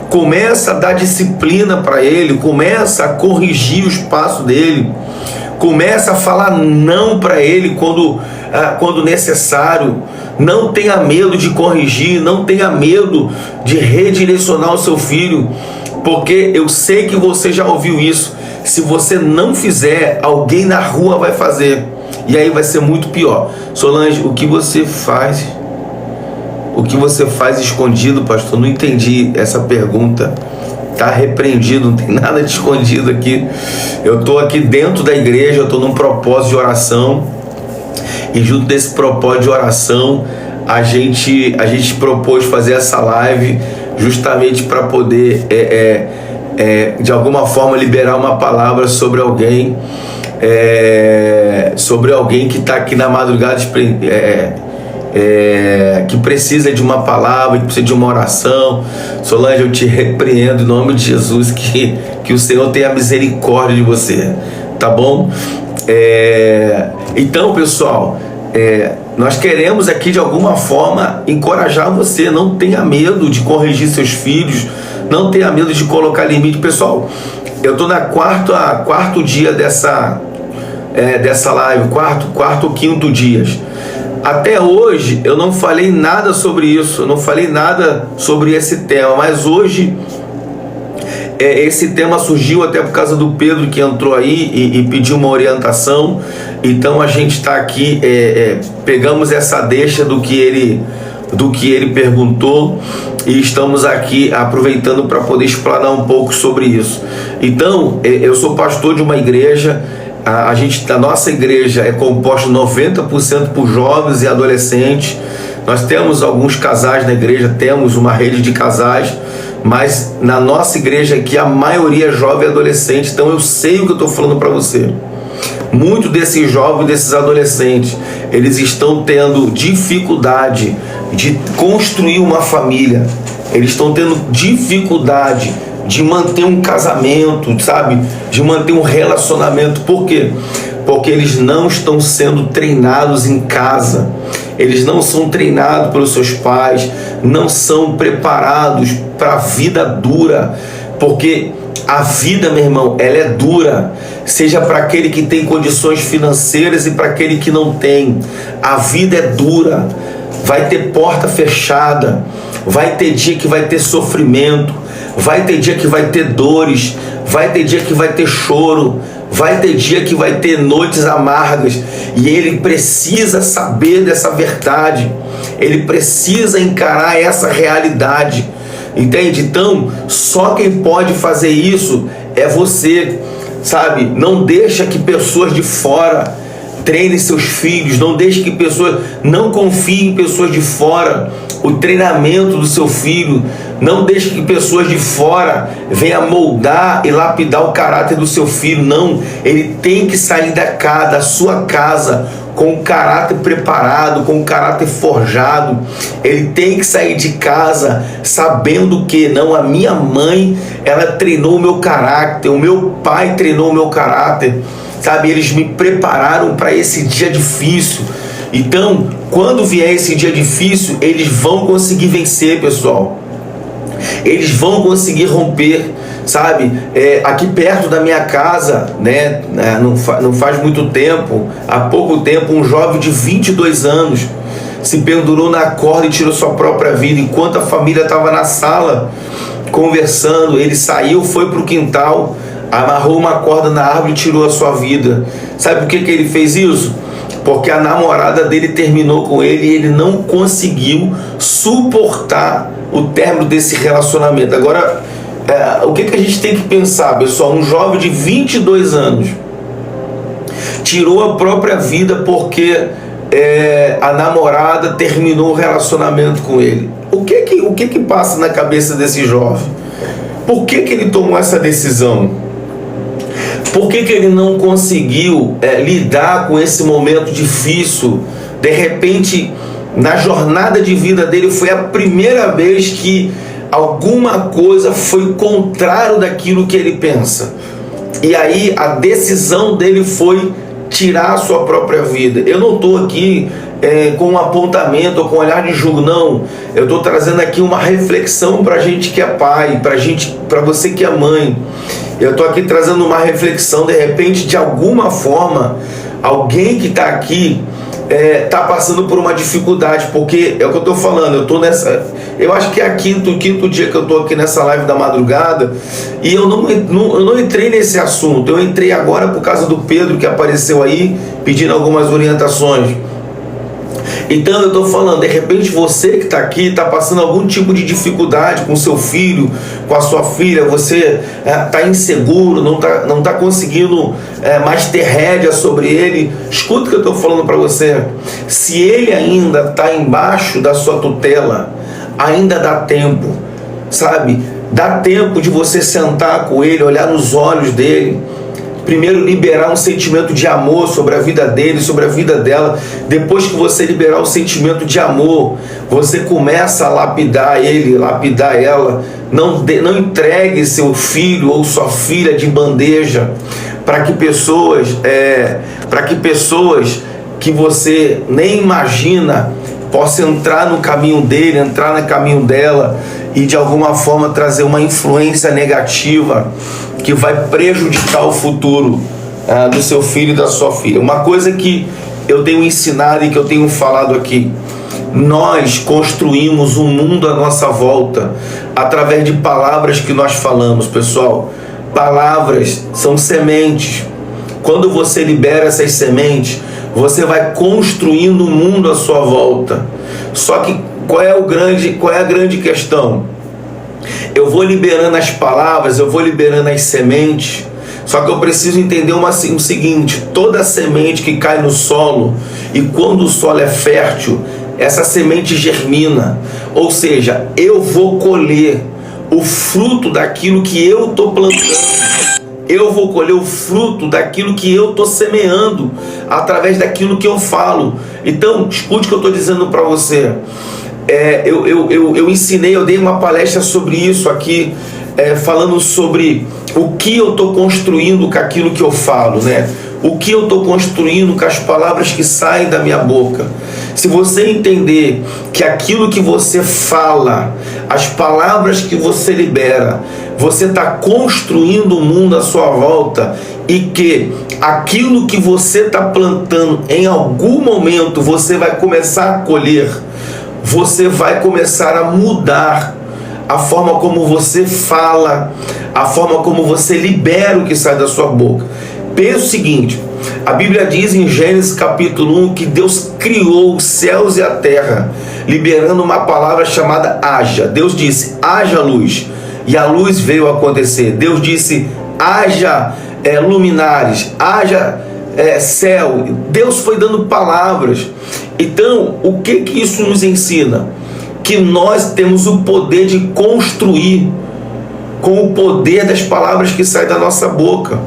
começa a dar disciplina para ele, começa a corrigir os passos dele, começa a falar não para ele quando necessário. Não tenha medo de corrigir, não tenha medo de redirecionar o seu filho, porque eu sei que você já ouviu isso. Se você não fizer, alguém na rua vai fazer, e aí vai ser muito pior. Solange, o que você faz? O que você faz escondido, pastor? Não entendi essa pergunta. Está repreendido, não tem nada de escondido aqui. Eu estou aqui dentro da igreja, eu estou num propósito de oração, e junto desse propósito de oração, a gente propôs fazer essa live justamente para poder de alguma forma liberar uma palavra sobre alguém, que está aqui na madrugada, que precisa de uma palavra, que precisa de uma oração. Solange, eu te repreendo em nome de Jesus, que o Senhor tenha misericórdia de você, tá bom? Então, pessoal, nós queremos aqui de alguma forma encorajar você. Não tenha medo de corrigir seus filhos, não tenha medo de colocar limite. Pessoal, eu estou na quarto dia dessa live, quarto ou quinto dias. Até hoje eu não falei nada sobre isso, eu não falei nada sobre esse tema, mas hoje esse tema surgiu até por causa do Pedro, que entrou aí e pediu uma orientação. Então a gente está aqui, pegamos essa deixa do que ele perguntou, e estamos aqui aproveitando para poder explanar um pouco sobre isso. Então, eu sou pastor de uma igreja. A nossa igreja é composta 90% por jovens e adolescentes. Nós temos alguns casais na igreja, temos uma rede de casais, mas na nossa igreja aqui a maioria é jovem e adolescente. Então eu sei o que eu estou falando para você. Muitos desses jovens, desses adolescentes, eles estão tendo dificuldade de construir uma família. Eles estão tendo dificuldade de manter um casamento, sabe? De manter um relacionamento. Por quê? Porque eles não estão sendo treinados em casa. Eles não são treinados pelos seus pais, não são preparados para a vida dura. Porque a vida, meu irmão, ela é dura. Seja para aquele que tem condições financeiras e para aquele que não tem. A vida é dura. Vai ter porta fechada. Vai ter dia que vai ter sofrimento. Vai ter dia que vai ter dores. Vai ter dia que vai ter choro. Vai ter dia que vai ter noites amargas e ele precisa saber dessa verdade. Ele precisa encarar essa realidade. Entende? Então, só quem pode fazer isso é você, sabe? Não deixa que pessoas de fora treinem seus filhos, não deixe que pessoas, não confie em pessoas de fora o treinamento do seu filho, não deixe que pessoas de fora venham moldar e lapidar o caráter do seu filho. Não, ele tem que sair da sua casa com o caráter preparado, com o caráter forjado. Ele tem que sair de casa sabendo que não, a minha mãe, ela treinou o meu caráter, o meu pai treinou o meu caráter, sabe? Eles me prepararam para esse dia difícil. Então, quando vier esse dia difícil, eles vão conseguir vencer, pessoal. Eles vão conseguir romper, sabe? Aqui perto da minha casa, né? Não faz muito tempo, há pouco tempo, um jovem de 22 anos se pendurou na corda e tirou sua própria vida. Enquanto a família estava na sala conversando, ele saiu, foi para o quintal, amarrou uma corda na árvore e tirou a sua vida. Sabe por que ele fez isso? Porque a namorada dele terminou com ele e ele não conseguiu suportar o término desse relacionamento. Agora, o que a gente tem que pensar, pessoal? Um jovem de 22 anos tirou a própria vida porque a namorada terminou o relacionamento com ele. O que passa na cabeça desse jovem? Por que ele tomou essa decisão? Por que ele não conseguiu lidar com esse momento difícil? De repente, na jornada de vida dele, foi a primeira vez que alguma coisa foi contrário daquilo que ele pensa. E aí a decisão dele foi tirar a sua própria vida. Eu não estou aqui com um apontamento ou com um olhar de julgo, não. Eu estou trazendo aqui uma reflexão para a gente que é pai, para você que é mãe. Eu estou aqui trazendo uma reflexão, de repente, de alguma forma, alguém que está aqui está passando por uma dificuldade, porque é o que eu estou falando, eu acho que é o quinto dia que eu estou aqui nessa live da madrugada, e eu não entrei nesse assunto. Eu entrei agora por causa do Pedro, que apareceu aí, pedindo algumas orientações. Então eu estou falando, de repente você que está aqui está passando algum tipo de dificuldade com seu filho, com a sua filha, você está inseguro, não está conseguindo mais ter rédea sobre ele. Escuta o que eu estou falando para você. Se ele ainda está embaixo da sua tutela, ainda dá tempo, sabe? Dá tempo de você sentar com ele, olhar nos olhos dele. Primeiro liberar um sentimento de amor sobre a vida dele, sobre a vida dela. Depois que você liberar o sentimento de amor, você começa a lapidar ele, lapidar ela. Não entregue seu filho ou sua filha de bandeja para que pessoas que você nem imagina possam entrar no caminho dele, entrar no caminho dela e de alguma forma trazer uma influência negativa que vai prejudicar o futuro do seu filho e da sua filha. Uma coisa que eu tenho ensinado e que eu tenho falado aqui: nós construímos um mundo à nossa volta através de palavras que nós falamos, pessoal. Palavras são sementes. Quando você libera essas sementes, você vai construindo um mundo à sua volta. Só que qual é a grande questão? Eu vou liberando as palavras, eu vou liberando as sementes, só que eu preciso entender o seguinte: toda semente que cai no solo, e quando o solo é fértil, essa semente germina. Ou seja, eu vou colher o fruto daquilo que eu estou plantando. Eu vou colher o fruto daquilo que eu estou semeando, através daquilo que eu falo. Então, escute o que eu estou dizendo para você. Eu ensinei, eu dei uma palestra sobre isso aqui, falando sobre o que eu estou construindo com aquilo que eu falo, né? O que eu estou construindo com as palavras que saem da minha boca. Se você entender que aquilo que você fala, as palavras que você libera, você está construindo o mundo à sua volta, e que aquilo que você está plantando, em algum momento você vai começar a colher. Você vai começar a mudar a forma como você fala, a forma como você libera o que sai da sua boca. Pensa o seguinte, a Bíblia diz em Gênesis capítulo 1 que Deus criou os céus e a terra, liberando uma palavra chamada haja. Deus disse, haja luz, e a luz veio a acontecer. Deus disse, haja luminares, haja céu. Deus foi dando palavras. Então, o que isso nos ensina? Que nós temos o poder de construir com o poder das palavras que saem da nossa boca.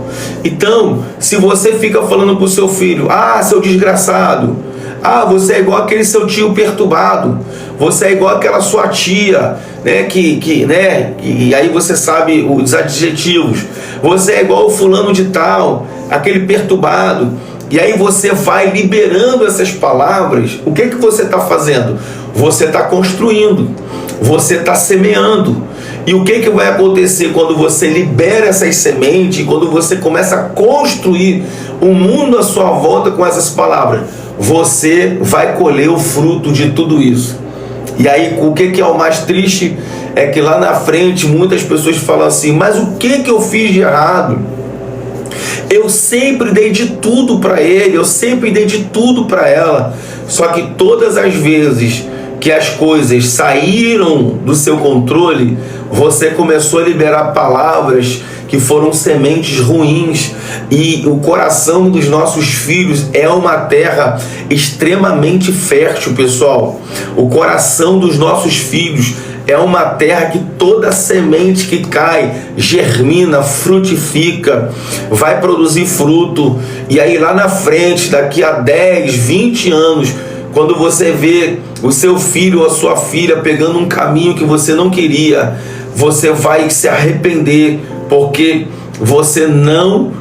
Então, se você fica falando para o seu filho, seu desgraçado, você é igual aquele seu tio perturbado, você é igual aquela sua tia, né, e aí você sabe os adjetivos, você é igual o fulano de tal, aquele perturbado, e aí você vai liberando essas palavras. O que você está fazendo? Você está construindo, você está semeando. E o que vai acontecer quando você libera essas sementes, quando você começa a construir um mundo à sua volta com essas palavras? Você vai colher o fruto de tudo isso. E aí, o que é o mais triste? É que lá na frente muitas pessoas falam assim, mas o que eu fiz de errado? Eu sempre dei de tudo para ele, eu sempre dei de tudo para ela. Só que todas as vezes que as coisas saíram do seu controle, você começou a liberar palavras que foram sementes ruins. E o coração dos nossos filhos é uma terra extremamente fértil, pessoal. O coração dos nossos filhos é uma terra que toda semente que cai germina, frutifica, vai produzir fruto. E aí lá na frente, daqui a 10, 20 anos, quando você vê o seu filho ou a sua filha pegando um caminho que você não queria, você vai se arrepender, porque você não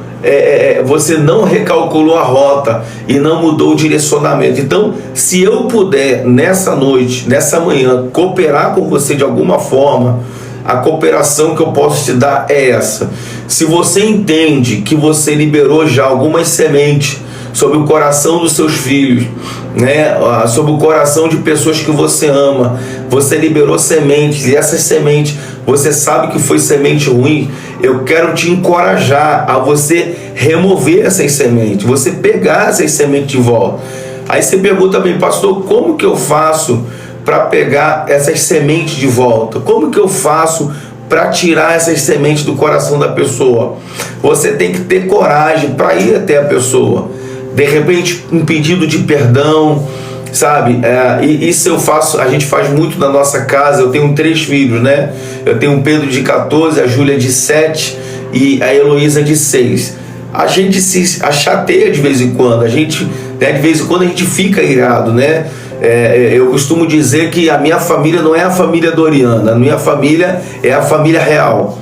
recalculou a rota e não mudou o direcionamento. Então, se eu puder, nessa noite, nessa manhã, cooperar com você de alguma forma, a cooperação que eu posso te dar é essa. Se você entende que você liberou já algumas sementes sobre o coração dos seus filhos, né, sobre o coração de pessoas que você ama, você liberou sementes, e essas sementes você sabe que foi semente ruim, eu quero te encorajar a você remover essas sementes, você pegar essas sementes de volta. Aí você pergunta também, pastor, como que eu faço para pegar essas sementes de volta? Como que eu faço para tirar essas sementes do coração da pessoa? Você tem que ter coragem para ir até a pessoa. De repente, um pedido de perdão, sabe? Isso eu faço, a gente faz muito na nossa casa. Eu tenho 3 filhos, né? Eu tenho o Pedro de 14, a Júlia de 7 e a Heloísa de 6. A gente se chateia de vez em quando, de vez em quando a gente fica irado, né? Eu costumo dizer que a minha família não é a família Doriana, a minha família é a família real.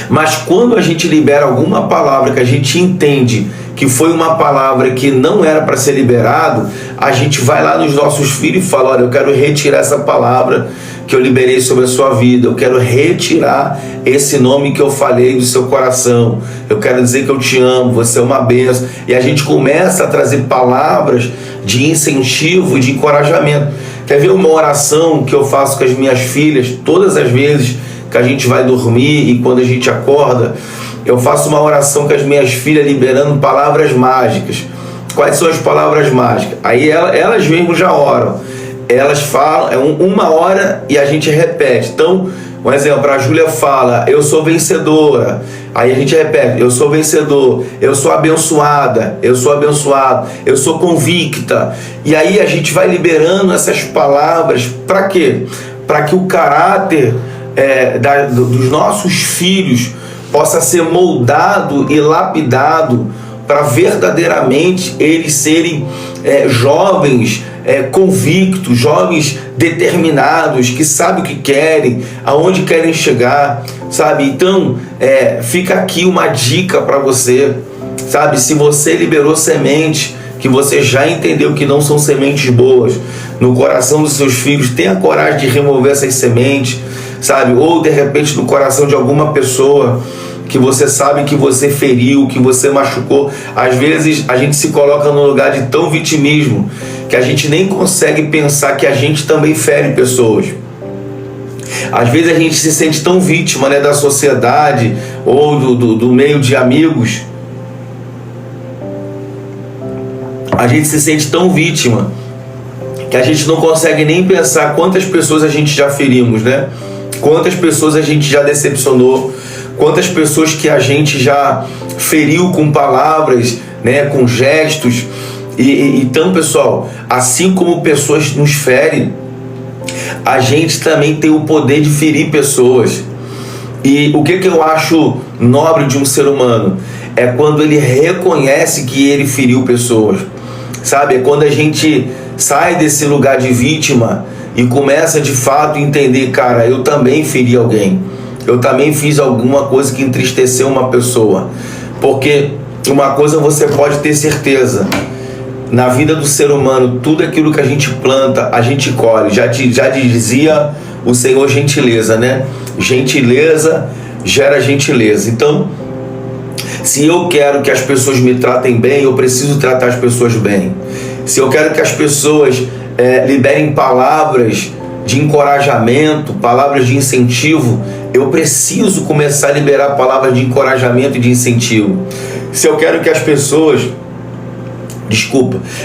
Mas quando a gente libera alguma palavra que a gente entende que foi uma palavra que não era para ser liberado, a gente vai lá nos nossos filhos e fala, olha, eu quero retirar essa palavra que eu liberei sobre a sua vida, eu quero retirar esse nome que eu falei do seu coração, eu quero dizer que eu te amo, você é uma bênção. E a gente começa a trazer palavras de incentivo e de encorajamento. Quer ver uma oração que eu faço com as minhas filhas todas as vezes que a gente vai dormir e quando a gente acorda? Eu faço uma oração com as minhas filhas liberando palavras mágicas. Quais são as palavras mágicas? Aí elas mesmo já oram. Elas falam, uma hora e a gente repete. Então, um exemplo, a Júlia fala, eu sou vencedora. Aí a gente repete, eu sou vencedor, eu sou abençoada, eu sou abençoado, eu sou convicta. E aí a gente vai liberando essas palavras. Para quê? Para que o caráter dos nossos filhos possa ser moldado e lapidado para verdadeiramente eles serem jovens convictos, jovens determinados, que sabem o que querem, aonde querem chegar, sabe? Então, fica aqui uma dica para você, sabe? Se você liberou semente, que você já entendeu que não são sementes boas, no coração dos seus filhos, tenha coragem de remover essas sementes, sabe? Ou de repente no coração de alguma pessoa que você sabe que você feriu, que você machucou. Às vezes a gente se coloca num lugar de tão vitimismo que a gente nem consegue pensar que a gente também fere pessoas. Às vezes a gente se sente tão vítima, né, da sociedade ou do meio de amigos, a gente se sente tão vítima que a gente não consegue nem pensar quantas pessoas a gente já ferimos, né? Quantas pessoas a gente já decepcionou, quantas pessoas que a gente já feriu com palavras, né, com gestos. Então, pessoal, assim como pessoas nos ferem, a gente também tem o poder de ferir pessoas. E o que eu acho nobre de um ser humano? É quando ele reconhece que ele feriu pessoas, sabe? É quando a gente sai desse lugar de vítima e começa de fato a entender, cara, eu também feri alguém, eu também fiz alguma coisa que entristeceu uma pessoa. Porque uma coisa você pode ter certeza, na vida do ser humano, tudo aquilo que a gente planta, a gente colhe. Já dizia o Senhor gentileza, né? Gentileza gera gentileza. Então, se eu quero que as pessoas me tratem bem, eu preciso tratar as pessoas bem. Se eu quero que as pessoas liberem palavras de encorajamento, palavras de incentivo, eu preciso começar a liberar palavras de encorajamento e de incentivo. Se eu quero que as pessoas,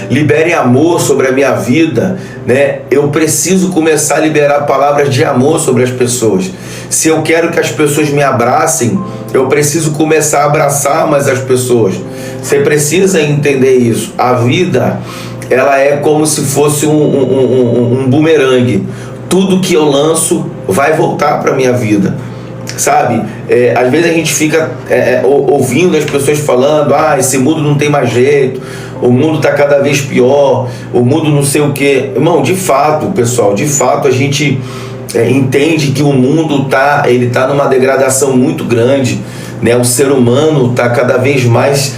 liberem amor sobre a minha vida, né? Eu preciso começar a liberar palavras de amor sobre as pessoas. Se eu quero que as pessoas me abracem, eu preciso começar a abraçar mais as pessoas. Você precisa entender isso. A vida, ela é como se fosse um bumerangue. Tudo que eu lanço vai voltar para a minha vida, sabe? Às vezes a gente fica ouvindo as pessoas falando, esse mundo não tem mais jeito, o mundo está cada vez pior, o mundo não sei o quê. Irmão, de fato, pessoal, de fato a gente entende que o mundo tá numa degradação muito grande, né? O ser humano está cada vez mais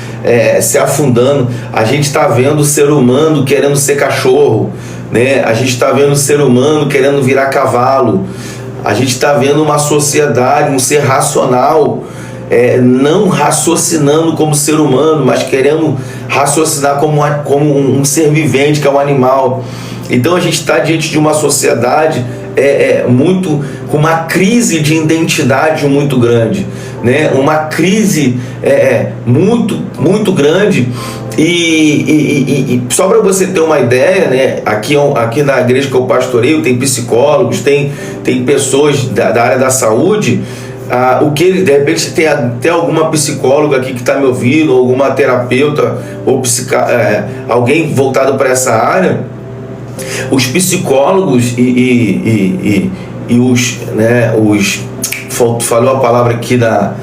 se afundando. A gente está vendo o ser humano querendo ser cachorro, né? A gente está vendo o ser humano querendo virar cavalo. A gente está vendo uma sociedade, um ser racional, não raciocinando como ser humano, mas querendo raciocinar como um ser vivente, que é um animal. Então a gente está diante de uma sociedade com uma crise de identidade muito grande, né? Uma crise muito grande. E só para você ter uma ideia, né? Aqui na igreja que eu pastoreio tem psicólogos, tem pessoas da área da saúde. De repente tem até alguma psicóloga aqui que está me ouvindo, alguma terapeuta ou alguém voltado para essa área. Os psicólogos e os, né, falou a palavra aqui na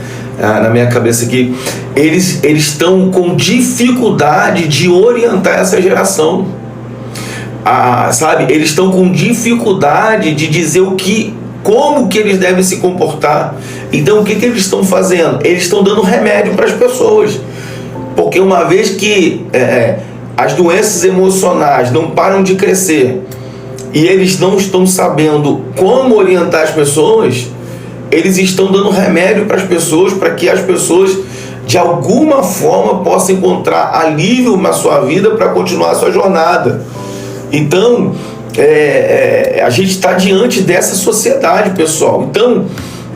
minha cabeça aqui, eles estão com dificuldade de orientar essa geração, sabe? Eles estão com dificuldade de dizer como que eles devem se comportar. Então o que eles estão fazendo? Eles estão dando remédio para as pessoas, porque uma vez que as doenças emocionais não param de crescer e eles não estão sabendo como orientar as pessoas, eles estão dando remédio para as pessoas, para que as pessoas de alguma forma possam encontrar alívio na sua vida para continuar a sua jornada. Então a gente está diante dessa sociedade, pessoal. Então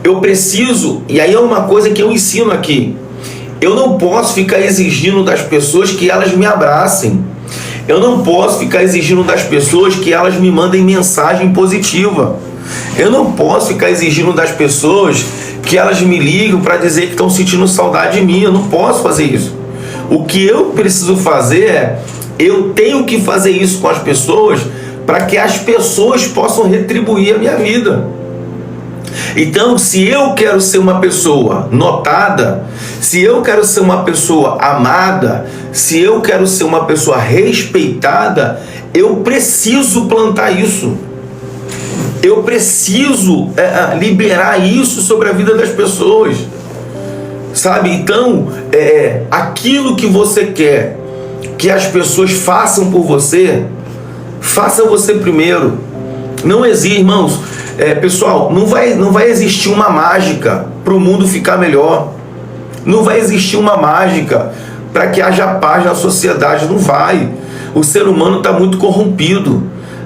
eu preciso, e aí é uma coisa que eu ensino aqui, eu não posso ficar exigindo das pessoas que elas me abracem. Eu não posso ficar exigindo das pessoas que elas me mandem mensagem positiva. Eu não posso ficar exigindo das pessoas que elas me ligam para dizer que estão sentindo saudade de mim. Eu não posso fazer isso. O que eu preciso fazer eu tenho que fazer isso com as pessoas para que as pessoas possam retribuir a minha vida. Então, se eu quero ser uma pessoa notada, se eu quero ser uma pessoa amada, se eu quero ser uma pessoa respeitada, eu preciso plantar isso. Eu preciso liberar isso sobre a vida das pessoas, sabe? Então, aquilo que você quer que as pessoas façam por você, faça você primeiro. Não existe, irmãos. Pessoal, não vai existir uma mágica para o mundo ficar melhor. Não vai existir uma mágica para que haja paz na sociedade. Não vai. O ser humano está muito corrompido,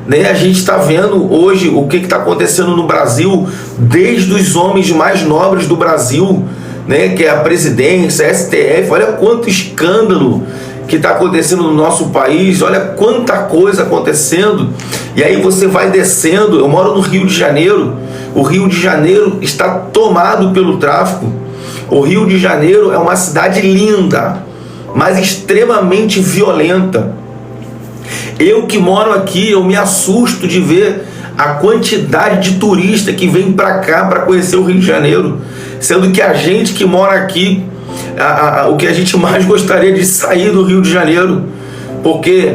né? A gente está vendo hoje o que está acontecendo no Brasil, desde os homens mais nobres do Brasil, né? Que é a presidência, a STF. Olha quanto escândalo que está acontecendo no nosso país, olha quanta coisa acontecendo, e aí você vai descendo. Eu moro no Rio de Janeiro, o Rio de Janeiro está tomado pelo tráfico. O Rio de Janeiro é uma cidade linda, mas extremamente violenta. Eu que moro aqui, eu me assusto de ver a quantidade de turista que vem para cá para conhecer o Rio de Janeiro, sendo que a gente que mora aqui, o que a gente mais gostaria de sair do Rio de Janeiro, porque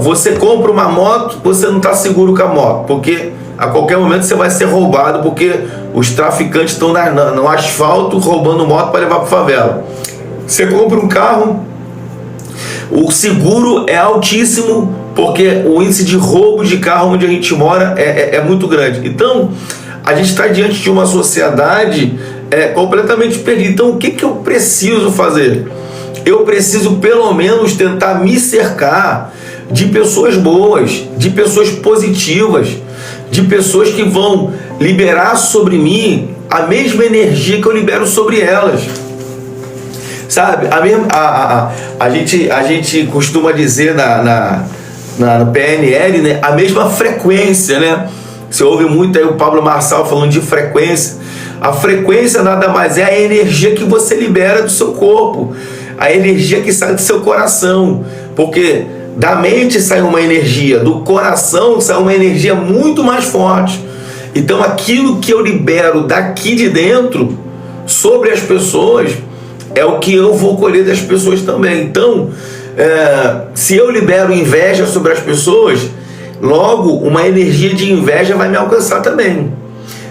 você compra uma moto, você não está seguro com a moto, porque a qualquer momento você vai ser roubado, porque os traficantes estão no asfalto roubando moto para levar para a favela. Você compra um carro, o seguro é altíssimo, porque o índice de roubo de carro onde a gente mora é muito grande. Então, a gente está diante de uma sociedade completamente perdida. Então, o que eu preciso fazer? Eu preciso, pelo menos, tentar me cercar de pessoas boas, de pessoas positivas, de pessoas que vão liberar sobre mim a mesma energia que eu libero sobre elas. Sabe, a gente costuma dizer no PNL, né, a mesma frequência, né? Você ouve muito aí o Pablo Marçal falando de frequência. A frequência nada mais é a energia que você libera do seu corpo, a energia que sai do seu coração, porque da mente sai uma energia, do coração sai uma energia muito mais forte. Então aquilo que eu libero daqui de dentro sobre as pessoas é o que eu vou colher das pessoas também. Então, se eu libero inveja sobre as pessoas, logo uma energia de inveja vai me alcançar também.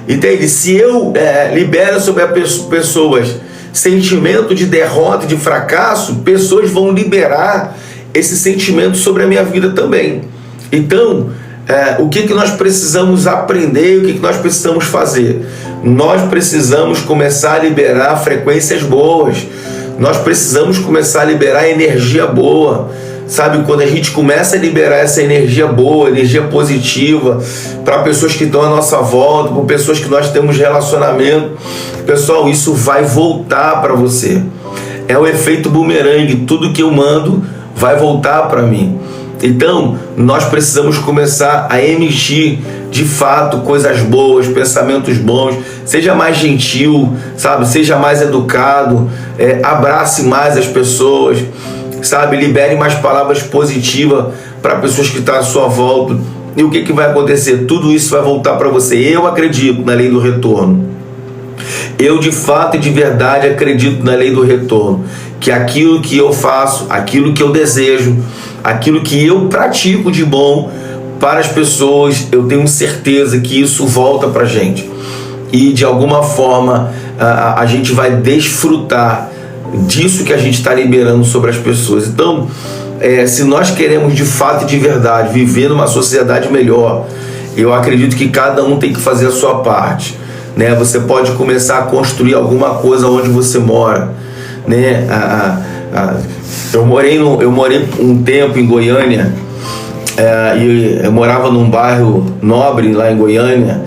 Entende? Se eu libero sobre as pessoas sentimento de derrota, de fracasso, pessoas vão liberar esse sentimento sobre a minha vida também. Então, o que nós precisamos aprender, o que nós precisamos fazer? Nós precisamos começar a liberar frequências boas, nós precisamos começar a liberar energia boa, sabe? Quando a gente começa a liberar essa energia boa, energia positiva, para pessoas que estão à nossa volta, para pessoas que nós temos relacionamento, pessoal, isso vai voltar para você. É o efeito bumerangue, tudo que eu mando vai voltar para mim. Então, nós precisamos começar a emitir, de fato, coisas boas, pensamentos bons. Seja mais gentil, sabe? Seja mais educado, abrace mais as pessoas, sabe? Libere mais palavras positivas para pessoas que estão à sua volta. E o que vai acontecer? Tudo isso vai voltar para você. Eu acredito na lei do retorno. Eu, de fato e de verdade, acredito na lei do retorno. Que aquilo que eu faço, aquilo que eu desejo, aquilo que eu pratico de bom para as pessoas, eu tenho certeza que isso volta para a gente. E de alguma forma a gente vai desfrutar disso que a gente está liberando sobre as pessoas. Então, se nós queremos de fato e de verdade viver numa sociedade melhor, eu acredito que cada um tem que fazer a sua parte, né? Você pode começar a construir alguma coisa onde você mora, né? Eu morei um tempo em Goiânia, e eu morava num bairro nobre lá em Goiânia,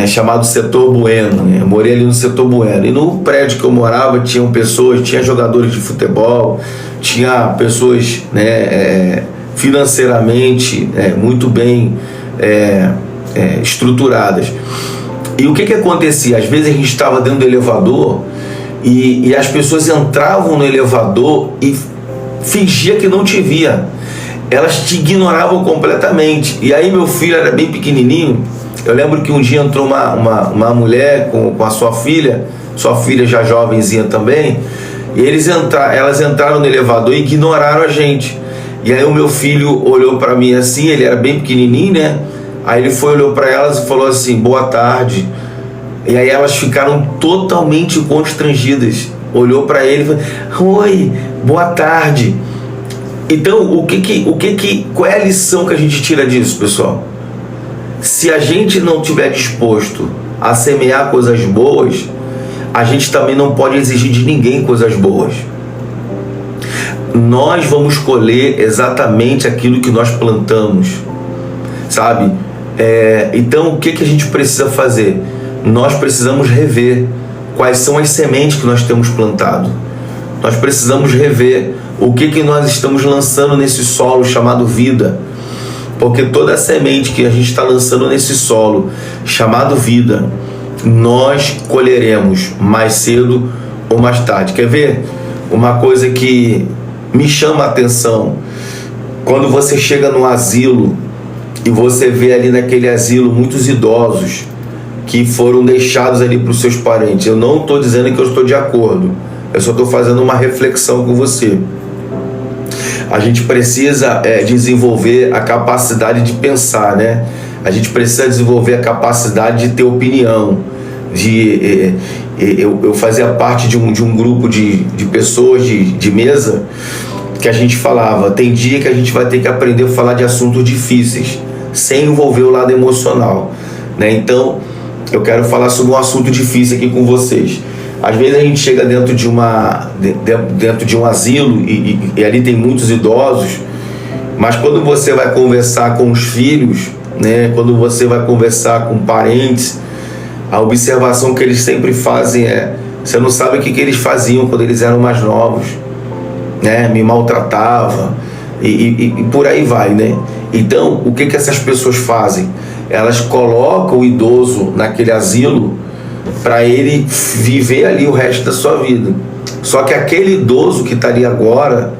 chamado Setor Bueno, né? Eu morei ali no Setor Bueno, e no prédio que eu morava tinha jogadores de futebol, tinha pessoas, né, financeiramente muito bem estruturadas. E o que acontecia? Às vezes a gente estava dentro do elevador e as pessoas entravam no elevador e fingia que não te via. Elas te ignoravam completamente. E aí meu filho era bem pequenininho. Eu lembro que um dia entrou uma mulher com a sua filha já jovenzinha também, e elas entraram no elevador e ignoraram a gente. E aí o meu filho olhou para mim assim, ele era bem pequenininho, né? Aí ele olhou para elas e falou assim: boa tarde. E aí elas ficaram totalmente constrangidas. Olhou para ele e falou: oi, boa tarde. Então, qual é a lição que a gente tira disso, pessoal? Se a gente não estiver disposto a semear coisas boas, a gente também não pode exigir de ninguém coisas boas. Nós vamos colher exatamente aquilo que nós plantamos, sabe? Então, o que a gente precisa fazer? Nós precisamos rever quais são as sementes que nós temos plantado. Nós precisamos rever o que nós estamos lançando nesse solo chamado vida. Porque toda semente que a gente está lançando nesse solo chamado vida, nós colheremos mais cedo ou mais tarde. Quer ver? Uma coisa que me chama a atenção, quando você chega no asilo e você vê ali naquele asilo muitos idosos que foram deixados ali para os seus parentes. Eu não estou dizendo que eu estou de acordo, eu só estou fazendo uma reflexão com você. A gente precisa desenvolver a capacidade de pensar, né? A gente precisa desenvolver a capacidade de ter opinião. Eu fazia parte de um grupo de pessoas de mesa que a gente falava, tem dia que a gente vai ter que aprender a falar de assuntos difíceis, sem envolver o lado emocional, né? Então, eu quero falar sobre um assunto difícil aqui com vocês. Às vezes a gente chega dentro de um asilo e ali tem muitos idosos, mas quando você vai conversar com os filhos, né, quando você vai conversar com parentes, a observação que eles sempre fazem é: você não sabe o que eles faziam quando eles eram mais novos, né? Me maltratava e por aí vai, né? Então, o que essas pessoas fazem? Elas colocam o idoso naquele asilo para ele viver ali o resto da sua vida. Só que aquele idoso que está ali agora,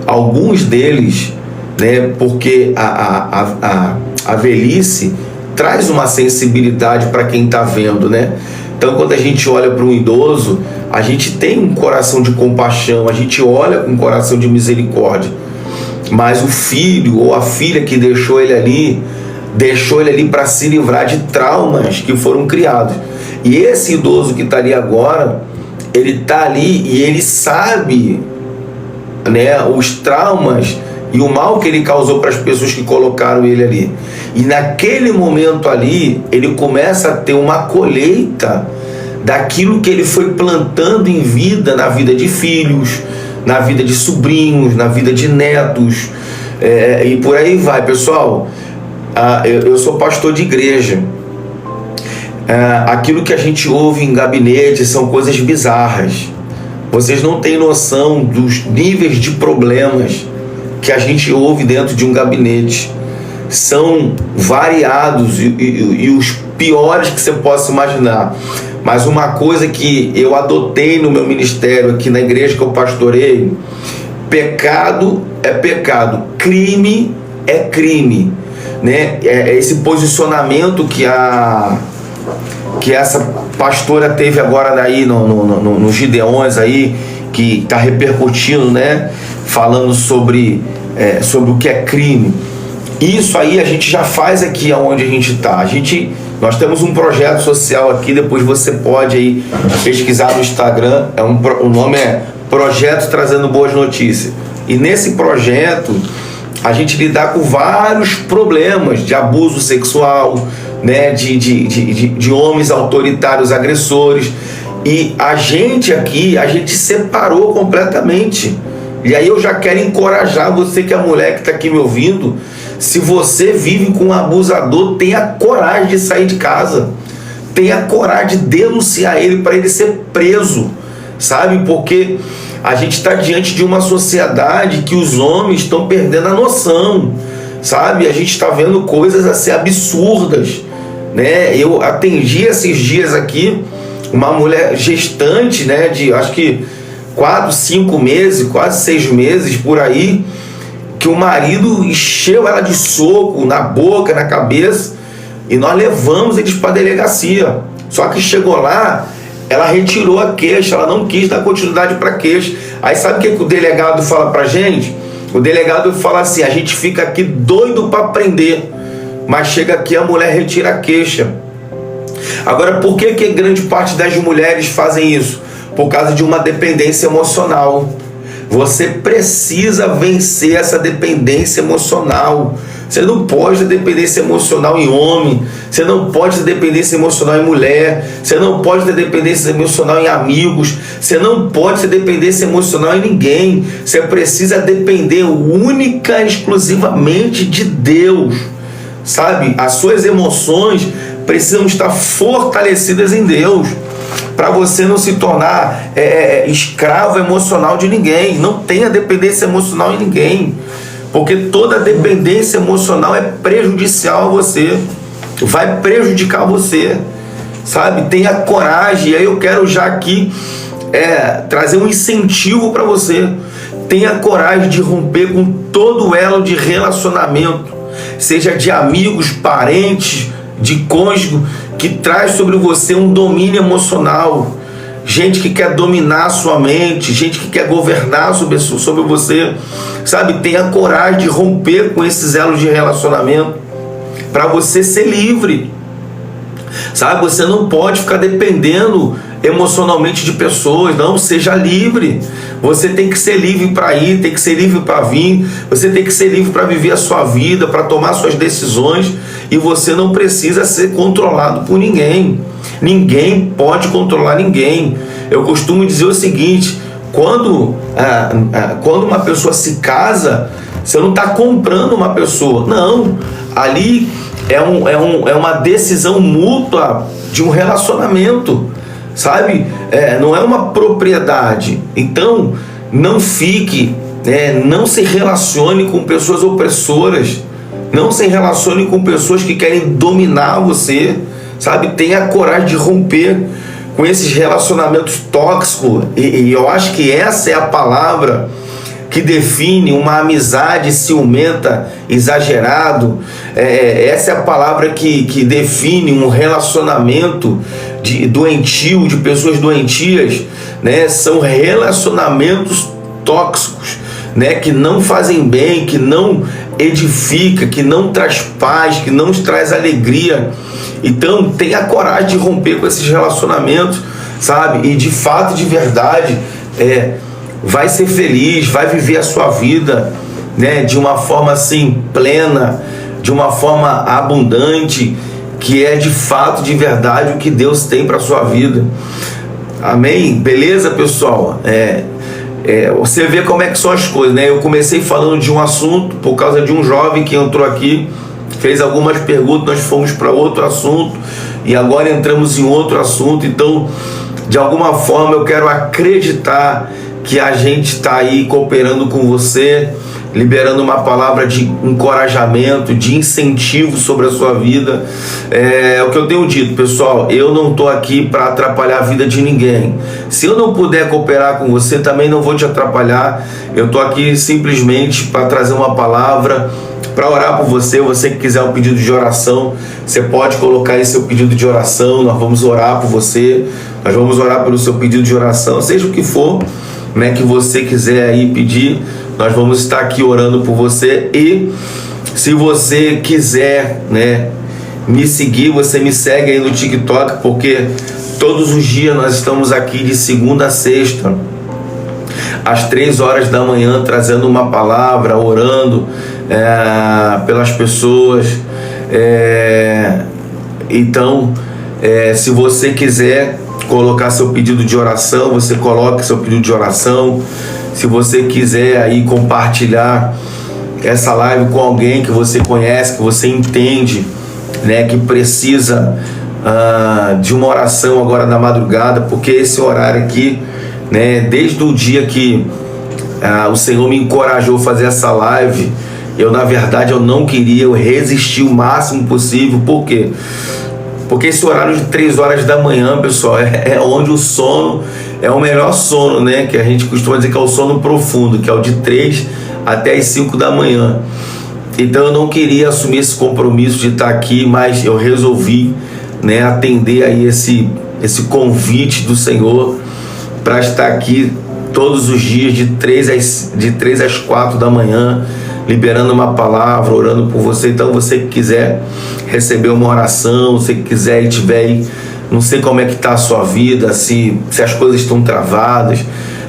alguns deles, né, porque a velhice traz uma sensibilidade para quem está vendo, né? Então, quando a gente olha para um idoso, a gente tem um coração de compaixão, a gente olha com um coração de misericórdia. Mas o filho ou a filha que deixou ele ali para se livrar de traumas que foram criados. E esse idoso que está ali agora, ele está ali e ele sabe, né, os traumas e o mal que ele causou para as pessoas que colocaram ele ali. E naquele momento ali, ele começa a ter uma colheita daquilo que ele foi plantando em vida, na vida de filhos, na vida de sobrinhos, na vida de netos, e por aí vai. Pessoal, eu sou pastor de igreja. Aquilo que a gente ouve em gabinete são coisas bizarras. Vocês não têm noção dos níveis de problemas que a gente ouve dentro de um gabinete. São variados e os piores que você possa imaginar. Mas uma coisa que eu adotei no meu ministério aqui na igreja que eu pastorei: pecado é pecado, crime é crime, né? Esse posicionamento que essa pastora teve agora daí nos Gideões aí, que está repercutindo, né? Falando sobre o que é crime. Isso aí a gente já faz aqui aonde a gente está. Nós temos um projeto social aqui, depois você pode aí pesquisar no Instagram, o nome é Projeto Trazendo Boas Notícias. E nesse projeto a gente lida com vários problemas de abuso sexual, né, de homens autoritários agressores. E a gente separou completamente. E aí eu já quero encorajar você que é mulher que está aqui me ouvindo. Se você vive com um abusador, tenha coragem de sair de casa. Tenha coragem de denunciar ele para ele ser preso, sabe? Porque a gente está diante de uma sociedade que os homens estão perdendo a noção, sabe? A gente está vendo coisas assim absurdas, né? Eu atendi esses dias aqui uma mulher gestante, né? De acho que 4, 5 meses, quase 6 meses por aí, que o marido encheu ela de soco na boca, na cabeça, e nós levamos eles para a delegacia. Só que chegou lá, ela retirou a queixa, ela não quis dar continuidade para a queixa. Aí sabe o que o delegado fala para a gente? O delegado fala assim: a gente fica aqui doido para prender, mas chega aqui a mulher retira a queixa. Agora, por que grande parte das mulheres fazem isso? Por causa de uma dependência emocional. Você precisa vencer essa dependência emocional. Você não pode ter dependência emocional em homem, você não pode ter dependência emocional em mulher, você não pode ter dependência emocional em amigos, você não pode ter dependência emocional em ninguém. Você precisa depender única e exclusivamente de Deus, sabe? As suas emoções precisam estar fortalecidas em Deus. para você não se tornar escravo emocional de ninguém. Não tenha dependência emocional em ninguém, porque toda dependência emocional é prejudicial a você, vai prejudicar você, sabe? Tenha coragem. E aí eu quero já aqui trazer um incentivo para você. Tenha coragem de romper com todo o elo de relacionamento, seja de amigos, parentes, de cônjuge, que traz sobre você um domínio emocional. Gente que quer dominar a sua mente, gente que quer governar sobre você, sabe? Tenha coragem de romper com esses elos de relacionamento para você ser livre, sabe? Você não pode ficar dependendo emocionalmente de pessoas. Não, seja livre. Você tem que ser livre para ir, tem que ser livre para vir, você tem que ser livre para viver a sua vida, para tomar suas decisões, e você não precisa ser controlado por ninguém. Ninguém pode controlar ninguém. Eu costumo dizer o seguinte: quando uma pessoa se casa, você não está comprando uma pessoa, não. Ali é uma decisão mútua de um relacionamento, sabe? Não é uma propriedade. Então, não fique, não se relacione com pessoas opressoras, não se relacione com pessoas que querem dominar você, sabe? Tenha coragem de romper com esses relacionamentos tóxicos, e eu acho que essa é a palavra que define uma amizade ciumenta, exagerado. Essa é a palavra que define um relacionamento doentio, de pessoas doentias, né? São relacionamentos tóxicos, né? Que não fazem bem, que não edifica, que não traz paz, que não traz alegria. Então tenha coragem de romper com esses relacionamentos, sabe? E de fato, de verdade, vai ser feliz, vai viver a sua vida, né, de uma forma assim plena, de uma forma abundante, que é de fato, de verdade, o que Deus tem para a sua vida. Amém? Beleza, pessoal? Você vê como é que são as coisas, né? Eu comecei falando de um assunto por causa de um jovem que entrou aqui, fez algumas perguntas, nós fomos para outro assunto e agora entramos em outro assunto. Então, de alguma forma, eu quero acreditar que a gente está aí cooperando com você, liberando uma palavra de encorajamento, de incentivo sobre a sua vida. É o que eu tenho dito, pessoal: eu não estou aqui para atrapalhar a vida de ninguém. Se eu não puder cooperar com você, também não vou te atrapalhar. Eu estou aqui simplesmente para trazer uma palavra, para orar por você. Você que quiser um pedido de oração, você pode colocar aí seu pedido de oração, nós vamos orar por você, nós vamos orar pelo seu pedido de oração, seja o que for, né, que você quiser aí pedir, nós vamos estar aqui orando por você. E se você quiser, né, me seguir, você me segue aí no TikTok, porque todos os dias nós estamos aqui de segunda a sexta, às 3 horas da manhã, trazendo uma palavra, orando pelas pessoas. Então, se você quiser colocar seu pedido de oração, você coloca seu pedido de oração. Se você quiser aí compartilhar essa live com alguém que você conhece, que você entende, né, que precisa de uma oração agora na madrugada, porque esse horário aqui, né, desde o dia que o Senhor me encorajou a fazer essa live, na verdade eu não queria, eu resisti o máximo possível. Por quê? Porque esse horário de 3 horas da manhã, pessoal, é onde o sono é o melhor sono, né? Que a gente costuma dizer que é o sono profundo, que é o de 3 até as 5 da manhã. Então eu não queria assumir esse compromisso de estar aqui, mas eu resolvi, né, atender aí esse convite do Senhor para estar aqui todos os dias de 3 às 4 da manhã, liberando uma palavra, orando por você. Então, você que quiser receber uma oração, você que quiser e tiver aí, não sei como é que está a sua vida, se as coisas estão travadas,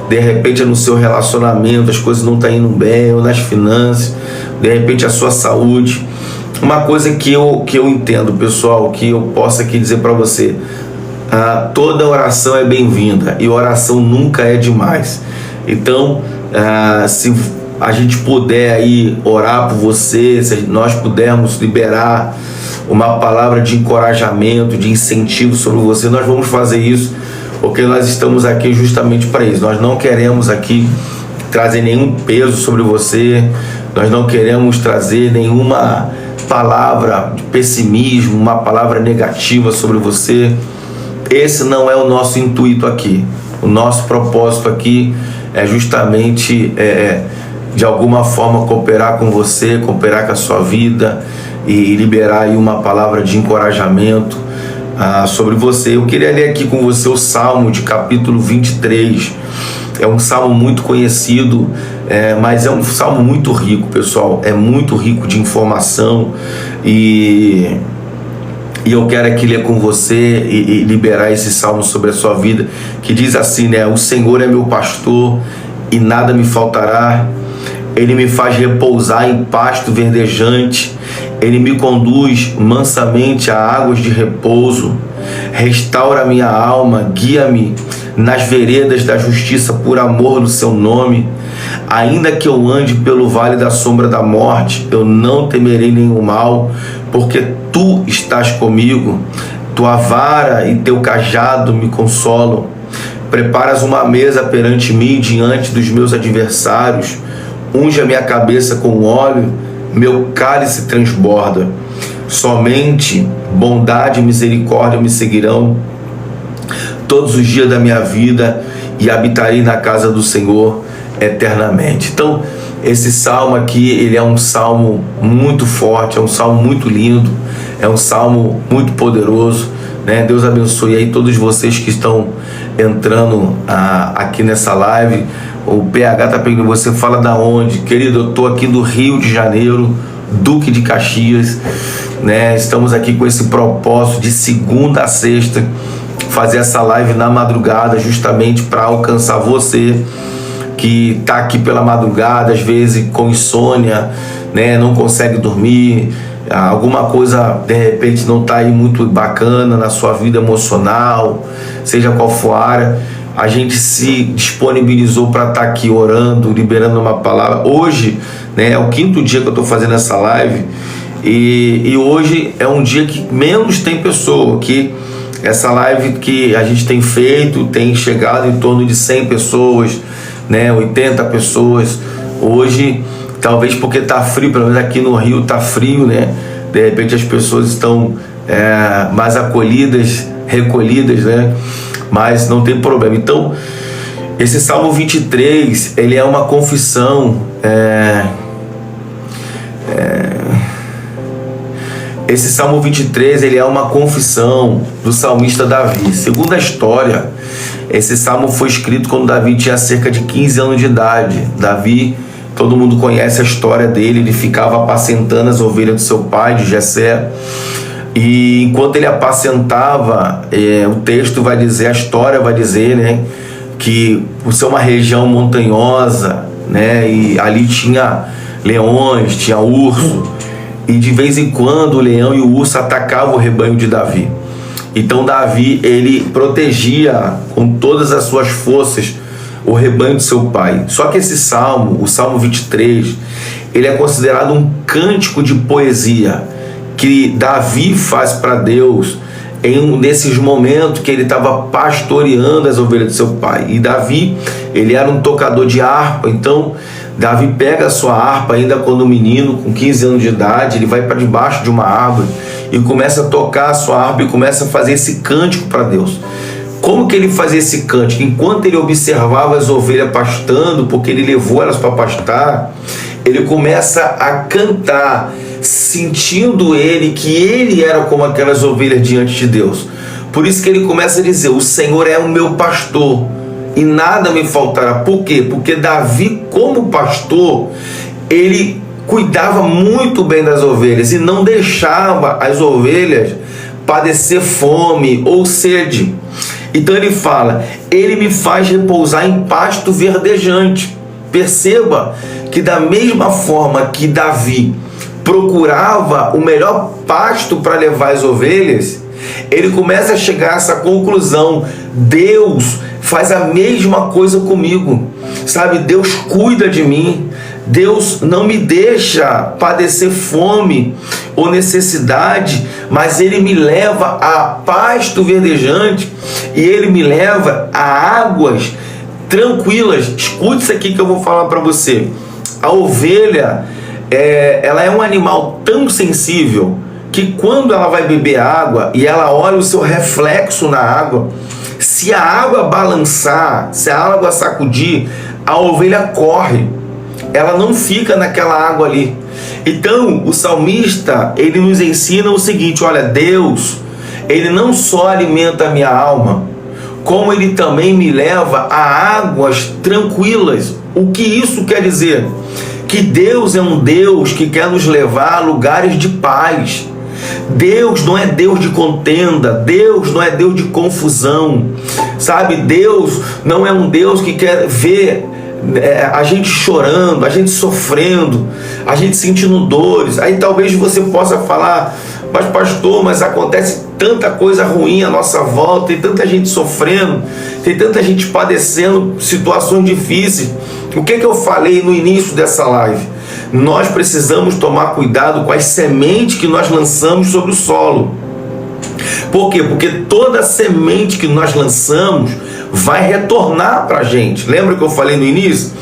de repente é no seu relacionamento, as coisas não estão indo bem, ou nas finanças, de repente a sua saúde. Uma coisa que eu entendo, pessoal, que eu posso aqui dizer para você: toda oração é bem-vinda e oração nunca é demais. Então, se a gente puder aí orar por você, se nós pudermos liberar uma palavra de encorajamento, de incentivo sobre você, nós vamos fazer isso, porque nós estamos aqui justamente para isso. Nós não queremos aqui trazer nenhum peso sobre você, nós não queremos trazer nenhuma palavra de pessimismo, uma palavra negativa sobre você. Esse não é o nosso intuito aqui. O nosso propósito aqui é justamente de alguma forma cooperar com você, cooperar com a sua vida e liberar aí uma palavra de encorajamento sobre você. Eu queria ler aqui com você o Salmo de capítulo 23. É um salmo muito conhecido, mas é um salmo muito rico, pessoal. É muito rico de informação e eu quero aqui ler com você e liberar esse salmo sobre a sua vida, que diz assim, né? O Senhor é meu pastor e nada me faltará. Ele me faz repousar em pasto verdejante. Ele me conduz mansamente a águas de repouso. Restaura minha alma, guia-me nas veredas da justiça por amor do seu nome. Ainda que eu ande pelo vale da sombra da morte, eu não temerei nenhum mal, porque tu estás comigo. Tua vara e teu cajado me consolam. Preparas uma mesa perante mim diante dos meus adversários. Unge a minha cabeça com óleo, meu cálice transborda. Somente bondade e misericórdia me seguirão todos os dias da minha vida, e habitarei na casa do Senhor eternamente. Então, esse salmo aqui, ele é um salmo muito forte, é um salmo muito lindo, é um salmo muito poderoso, né? Deus abençoe aí todos vocês que estão entrando aqui nessa live. O PH está perguntando, você fala da onde? Querido, eu estou aqui do Rio de Janeiro, Duque de Caxias, né? Estamos aqui com esse propósito de segunda a sexta, fazer essa live na madrugada, justamente para alcançar você que está aqui pela madrugada, às vezes com insônia, né? Não consegue dormir, alguma coisa de repente não está aí muito bacana na sua vida emocional, seja qual for a área. A gente se disponibilizou para estar aqui orando, liberando uma palavra. Hoje, né, é o 5º dia que eu estou fazendo essa live, e hoje é um dia que menos tem pessoa, que essa live que a gente tem feito tem chegado em torno de 100 pessoas, né, 80 pessoas. Hoje, talvez porque está frio, pelo menos aqui no Rio está frio, né? De repente as pessoas estão mais acolhidas, recolhidas, né? Mas não tem problema. Então, esse Salmo 23, ele é uma confissão. Esse Salmo 23, ele é uma confissão do salmista Davi. Segundo a história, esse salmo foi escrito quando Davi tinha cerca de 15 anos de idade. Davi, todo mundo conhece a história dele, ele ficava apacentando as ovelhas do seu pai, de Jessé. E enquanto ele apacentava, o texto vai dizer, a história vai dizer, né, que por ser uma região montanhosa, né, e ali tinha leões, tinha urso, e de vez em quando o leão e o urso atacavam o rebanho de Davi. Então Davi, ele protegia com todas as suas forças o rebanho de seu pai. Só que esse salmo, o Salmo 23, ele é considerado um cântico de poesia que Davi faz para Deus em um desses momentos que ele estava pastoreando as ovelhas de seu pai. E Davi, ele era um tocador de harpa. Então Davi pega a sua harpa ainda quando menino, com 15 anos de idade, ele vai para debaixo de uma árvore e começa a tocar a sua harpa e começa a fazer esse cântico para Deus. Como que ele fazia esse cântico? Enquanto ele observava as ovelhas pastando, porque ele levou elas para pastar, ele começa a cantar, sentindo ele que ele era como aquelas ovelhas diante de Deus. Por isso que ele começa a dizer, o Senhor é o meu pastor e nada me faltará. Por quê? Porque Davi, como pastor, ele cuidava muito bem das ovelhas e não deixava as ovelhas padecer fome ou sede. Então ele fala, ele me faz repousar em pasto verdejante. Perceba que da mesma forma que Davi procurava o melhor pasto para levar as ovelhas, ele começa a chegar a essa conclusão, Deus faz a mesma coisa comigo, sabe? Deus cuida de mim, Deus não me deixa padecer fome ou necessidade, mas Ele me leva a pasto verdejante e Ele me leva a águas tranquilas. Escute isso aqui que eu vou falar para você. A ovelha, ela é um animal tão sensível que quando ela vai beber água e ela olha o seu reflexo na água, se a água balançar, se a água sacudir, a ovelha corre, ela não fica naquela água ali. Então o salmista, ele nos ensina o seguinte: olha, Deus, Ele não só alimenta a minha alma, como Ele também me leva a águas tranquilas. O que isso quer dizer? Que Deus é um Deus que quer nos levar a lugares de paz. Deus não é Deus de contenda, Deus não é Deus de confusão, sabe? Deus não é um Deus que quer ver a gente chorando, a gente sofrendo, a gente sentindo dores. Aí talvez você possa falar: mas pastor, mas acontece tanta coisa ruim à nossa volta, tem tanta gente sofrendo, tem tanta gente padecendo situações difíceis. O que eu falei no início dessa live? Nós precisamos tomar cuidado com as sementes que nós lançamos sobre o solo. Por quê? Porque toda semente que nós lançamos vai retornar para a gente. Lembra que eu falei no início?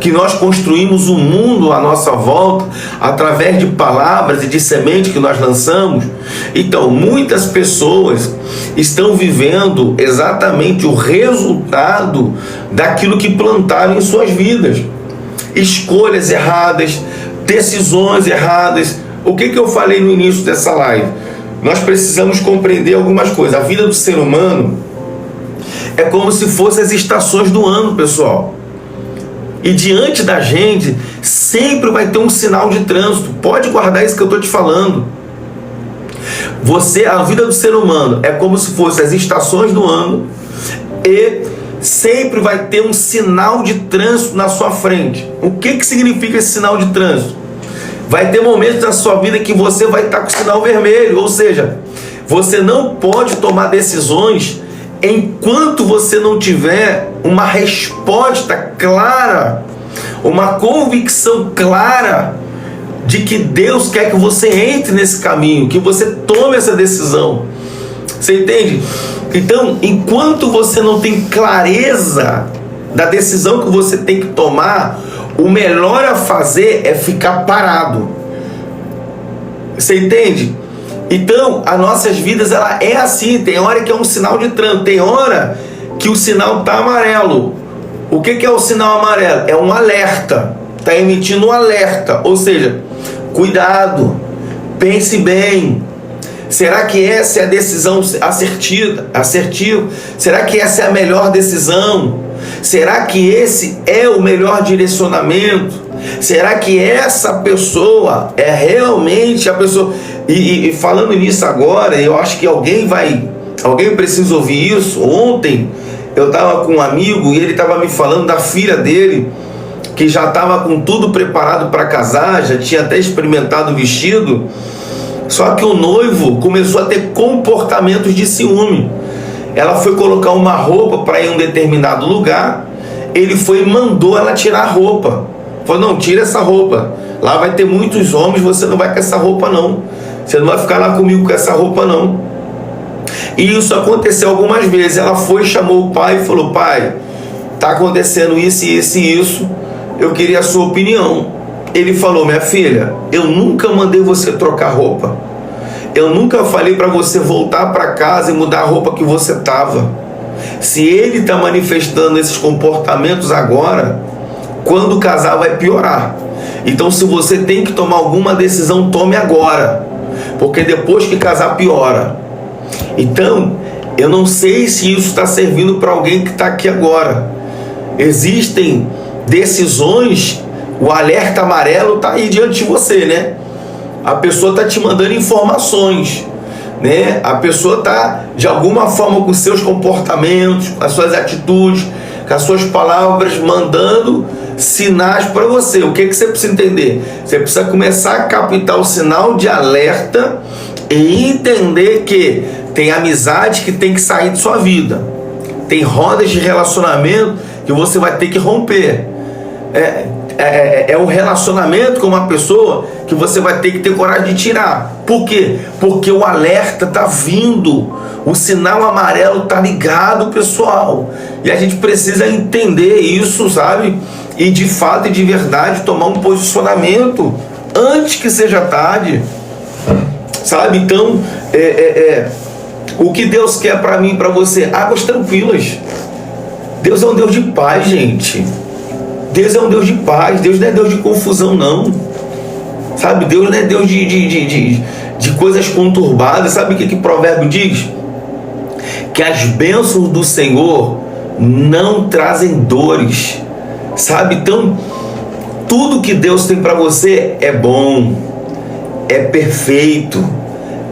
Que nós construímos um mundo à nossa volta através de palavras e de sementes que nós lançamos. Então, muitas pessoas estão vivendo exatamente o resultado daquilo que plantaram em suas vidas. Escolhas erradas, decisões erradas. O que eu falei no início dessa live? Nós precisamos compreender algumas coisas. A vida do ser humano é como se fossem as estações do ano, pessoal. E diante da gente sempre vai ter um sinal de trânsito. Pode guardar isso que eu estou te falando. A vida do ser humano é como se fossem as estações do ano e sempre vai ter um sinal de trânsito na sua frente. O que significa esse sinal de trânsito? Vai ter momentos na sua vida que você vai estar com o sinal vermelho, ou seja, você não pode tomar decisões enquanto você não tiver uma resposta clara, uma convicção clara de que Deus quer que você entre nesse caminho, que você tome essa decisão. Você entende? Então, enquanto você não tem clareza da decisão que você tem que tomar, o melhor a fazer é ficar parado. Você entende? Então, as nossas vidas, ela é assim. Tem hora que é um sinal de trânsito, tem hora que o sinal está amarelo. O que é o sinal amarelo? É um alerta. Está emitindo um alerta. Ou seja, cuidado, pense bem. Será que essa é a decisão assertiva? Será que essa é a melhor decisão? Será que esse é o melhor direcionamento? Será que essa pessoa é realmente a pessoa? E falando nisso agora, eu acho que alguém precisa ouvir isso. Ontem eu estava com um amigo e ele estava me falando da filha dele, que já estava com tudo preparado para casar, já tinha até experimentado o vestido. Só que o noivo começou a ter comportamentos de ciúme. Ela foi colocar uma roupa para ir em um determinado lugar. Ele foi e mandou ela tirar a roupa. Falou: não, tira essa roupa. Lá vai ter muitos homens, você não vai com essa roupa não. Você não vai ficar lá comigo com essa roupa não. E isso aconteceu algumas vezes. Ela foi, chamou o pai e falou: pai, está acontecendo isso, isso e isso. Eu queria a sua opinião. Ele falou: minha filha, eu nunca mandei você trocar roupa. Eu nunca falei para você voltar para casa e mudar a roupa que você estava. Se ele está manifestando esses comportamentos agora, quando casar vai piorar. Então, se você tem que tomar alguma decisão, tome agora, porque depois que casar piora. Então, eu não sei se isso está servindo para alguém que está aqui agora. Existem decisões. O alerta amarelo está aí diante de você, né? A pessoa está te mandando informações, né? A pessoa está, de alguma forma, com seus comportamentos, com as suas atitudes, com as suas palavras, mandando sinais para você. O que você precisa entender? Você precisa começar a captar o sinal de alerta e entender que tem amizade que tem que sair de sua vida. Tem rodas de relacionamento que você vai ter que romper. é um relacionamento com uma pessoa que você vai ter que ter coragem de tirar. Por quê? Porque o alerta está vindo, o sinal amarelo está ligado, pessoal. E a gente precisa entender isso, sabe? E de fato e de verdade tomar um posicionamento antes que seja tarde, sabe? Então, o que Deus quer para mim e para você? Águas tranquilas. Deus é um Deus de paz, gente. Deus é um Deus de paz. Deus não é Deus de confusão, não. Sabe? Deus não é Deus de coisas conturbadas. Sabe o que Provérbio diz? Que as bênçãos do Senhor não trazem dores. Sabe? Então, tudo que Deus tem para você é bom, é perfeito,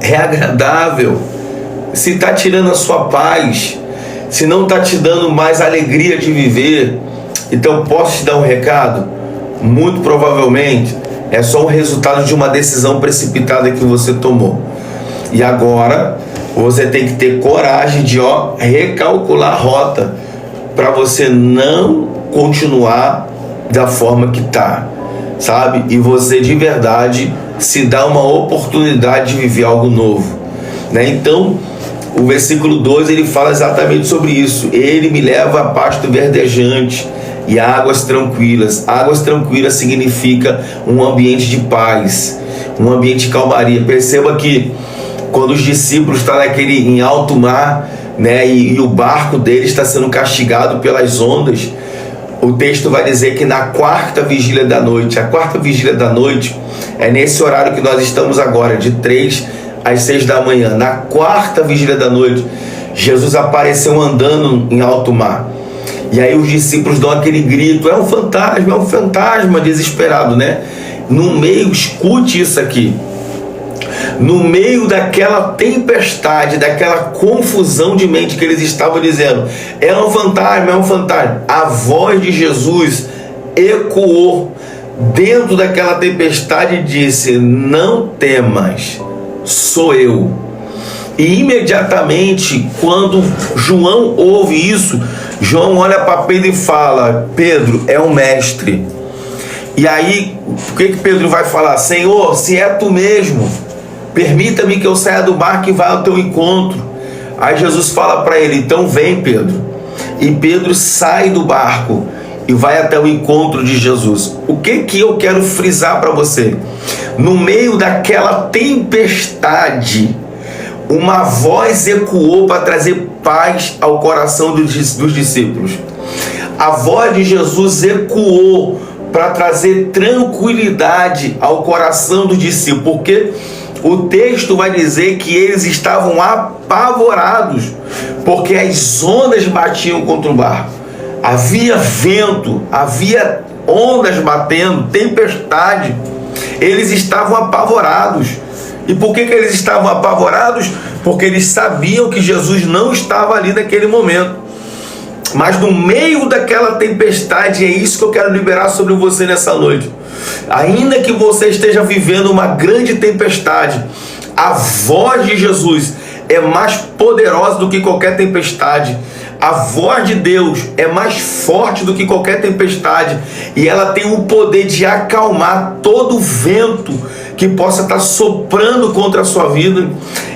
é agradável. Se está tirando a sua paz, se não está te dando mais alegria de viver, então posso te dar um recado? Muito provavelmente é só um resultado de uma decisão precipitada que você tomou. E agora você tem que ter coragem de recalcular a rota para você não continuar da forma que está, sabe? E você de verdade se dá uma oportunidade de viver algo novo, né? Então o versículo 2 ele fala exatamente sobre isso. Ele me leva a pasto verdejante e águas tranquilas. Águas tranquilas significa um ambiente de paz, um ambiente de calmaria. Perceba que quando os discípulos estão em alto mar, né, e o barco deles está sendo castigado pelas ondas, o texto vai dizer que na quarta vigília da noite, a quarta vigília da noite é nesse horário que nós estamos agora, de 3 às 6 da manhã, na quarta vigília da noite, Jesus apareceu andando em alto mar. E aí os discípulos dão aquele grito: é um fantasma, desesperado, né? No meio, escute isso aqui, no meio daquela tempestade, daquela confusão de mente que eles estavam dizendo, é um fantasma, a voz de Jesus ecoou dentro daquela tempestade e disse: não temas, sou eu. E imediatamente, quando João ouve isso, João olha para Pedro e fala: Pedro, é um mestre. E aí, o que Pedro vai falar? Senhor, se é tu mesmo, permita-me que eu saia do barco e vá ao teu encontro. Aí Jesus fala para ele: então vem, Pedro. E Pedro sai do barco e vai até o encontro de Jesus. O que eu quero frisar para você? No meio daquela tempestade, uma voz ecoou para trazer paz ao coração dos discípulos. A voz de Jesus ecoou para trazer tranquilidade ao coração dos discípulos, porque o texto vai dizer que eles estavam apavorados, porque as ondas batiam contra o barco. Havia vento, havia ondas batendo, tempestade. Eles estavam apavorados. E por que eles estavam apavorados? Porque eles sabiam que Jesus não estava ali naquele momento. Mas no meio daquela tempestade, é isso que eu quero liberar sobre você nessa noite. Ainda que você esteja vivendo uma grande tempestade, a voz de Jesus é mais poderosa do que qualquer tempestade. A voz de Deus é mais forte do que qualquer tempestade. E ela tem o poder de acalmar todo o vento que possa estar soprando contra a sua vida.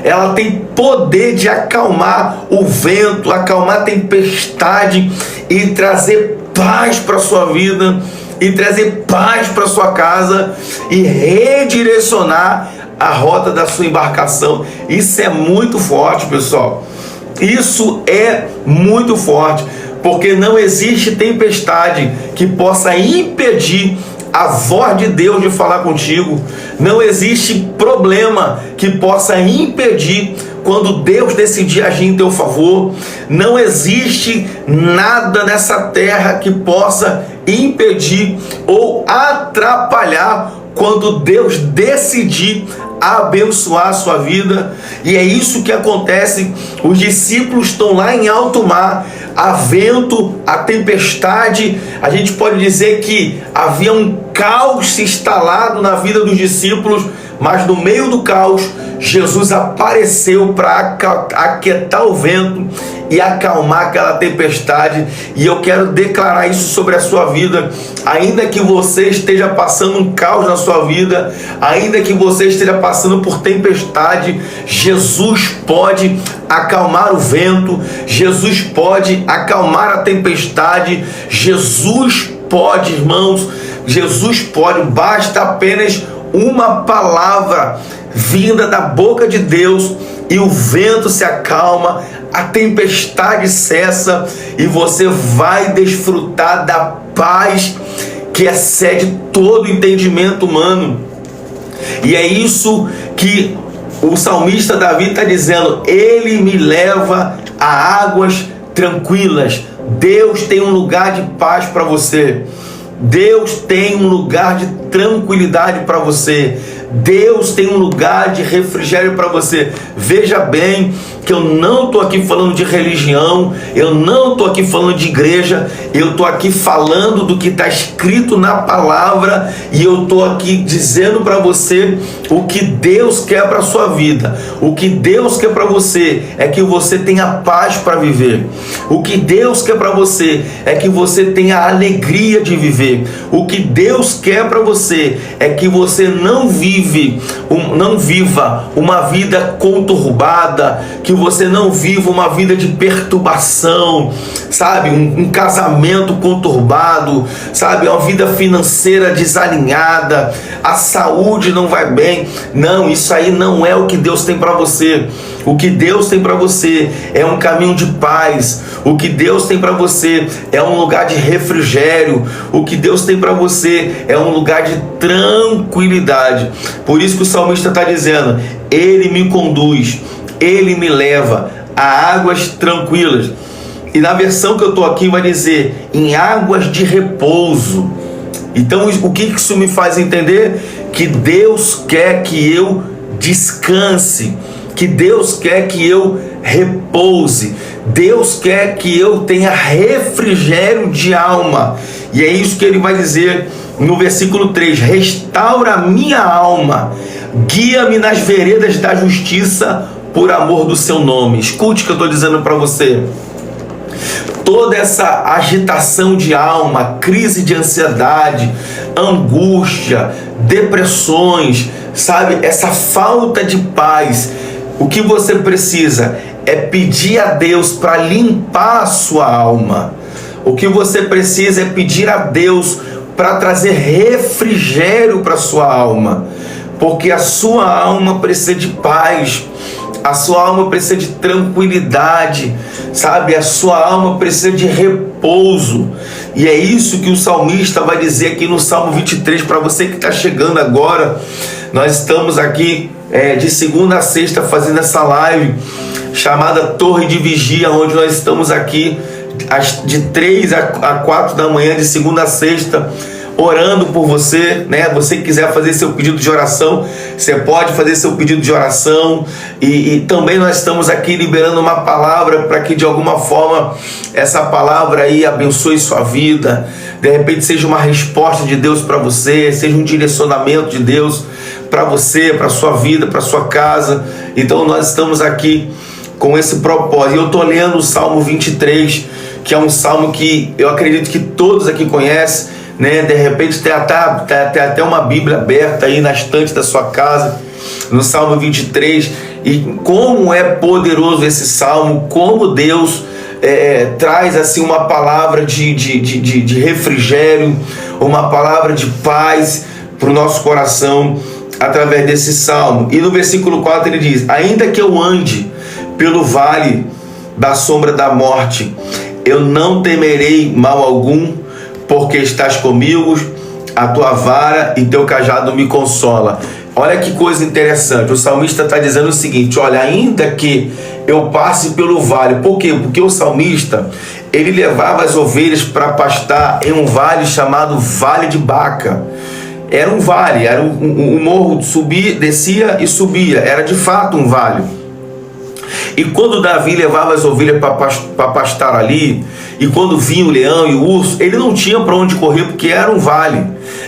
Ela tem poder de acalmar o vento, acalmar a tempestade e trazer paz para a sua vida, e trazer paz para a sua casa, e redirecionar a rota da sua embarcação. Isso é muito forte, pessoal. Isso é muito forte, porque não existe tempestade que possa impedir a voz de Deus de falar contigo. Não existe problema que possa impedir quando Deus decidir agir em teu favor. Não existe nada nessa terra que possa impedir ou atrapalhar quando Deus decidir abençoar a sua vida. E é isso que acontece. Os discípulos estão lá em alto mar, há vento, há tempestade. A gente pode dizer que havia um caos instalado na vida dos discípulos, mas no meio do caos, Jesus apareceu para aquietar o vento e acalmar aquela tempestade. E eu quero declarar isso sobre a sua vida. Ainda que você esteja passando um caos na sua vida, ainda que você esteja passando por tempestade, Jesus pode acalmar o vento, Jesus pode acalmar a tempestade, Jesus pode, irmãos, Jesus pode, basta apenas uma palavra vinda da boca de Deus e o vento se acalma, a tempestade cessa e você vai desfrutar da paz que excede todo entendimento humano. E é isso que o salmista Davi está dizendo: ele me leva a águas tranquilas. Deus tem um lugar de paz para você. Deus tem um lugar de tranquilidade para você. Deus tem um lugar de refrigério para você. Veja bem que eu não estou aqui falando de religião, eu não estou aqui falando de igreja, eu estou aqui falando do que está escrito na palavra, e eu estou aqui dizendo para você o que Deus quer para a sua vida. O que Deus quer para você é que você tenha paz para viver. O que Deus quer para você é que você tenha a alegria de viver. O que Deus quer para você é que você não viva uma vida conturbada, que você não viva uma vida de perturbação, sabe? Um casamento conturbado, sabe? Uma vida financeira desalinhada, a saúde não vai bem. Não, isso aí não é o que Deus tem para você. O que Deus tem para você é um caminho de paz. O que Deus tem para você é um lugar de refrigério. O que Deus tem para você é um lugar de tranquilidade. Por isso que o salmista está dizendo: ele me conduz, ele me leva a águas tranquilas. E na versão que eu estou aqui vai dizer: em águas de repouso. Então o que isso me faz entender? Que Deus quer que eu descanse, que Deus quer que eu repouse, Deus quer que eu tenha refrigério de alma. E é isso que ele vai dizer no versículo 3: restaura a minha alma, guia-me nas veredas da justiça por amor do seu nome. Escute o que eu estou dizendo para você. Toda essa agitação de alma, crise de ansiedade, angústia, depressões, sabe, essa falta de paz, o que você precisa é pedir a Deus para limpar a sua alma. O que você precisa é pedir a Deus para trazer refrigério para a sua alma, porque a sua alma precisa de paz, a sua alma precisa de tranquilidade, sabe? A sua alma precisa de repouso. E é isso que o salmista vai dizer aqui no Salmo 23, para você que está chegando agora. Nós estamos aqui de segunda a sexta fazendo essa live chamada Torre de Vigia, onde nós estamos aqui de 3 a 4 da manhã, de segunda a sexta, orando por você, né? Você que quiser fazer seu pedido de oração, você pode fazer seu pedido de oração, e também nós estamos aqui liberando uma palavra para que de alguma forma essa palavra aí abençoe sua vida, de repente seja uma resposta de Deus para você, seja um direcionamento de Deus para você, para sua vida, para sua casa. Então nós estamos aqui com esse propósito. Eu estou lendo o Salmo 23, que é um salmo que eu acredito que todos aqui conhecem, né? De repente tem até uma Bíblia aberta aí na estante da sua casa, no Salmo 23, e como é poderoso esse salmo, como Deus traz assim uma palavra de refrigério, uma palavra de paz para o nosso coração através desse salmo. E no versículo 4 ele diz: ainda que eu ande pelo vale da sombra da morte, eu não temerei mal algum, porque estás comigo, a tua vara e teu cajado me consola. Olha que coisa interessante, o salmista está dizendo o seguinte: olha, ainda que eu passe pelo vale. Por quê? Porque o salmista, ele levava as ovelhas para pastar em um vale chamado Vale de Baca. Era um vale, era um morro, subia, descia e subia, era de fato um vale. E quando Davi levava as ovelhas para pastar ali, e quando vinha o leão e o urso, ele não tinha para onde correr, porque era um vale.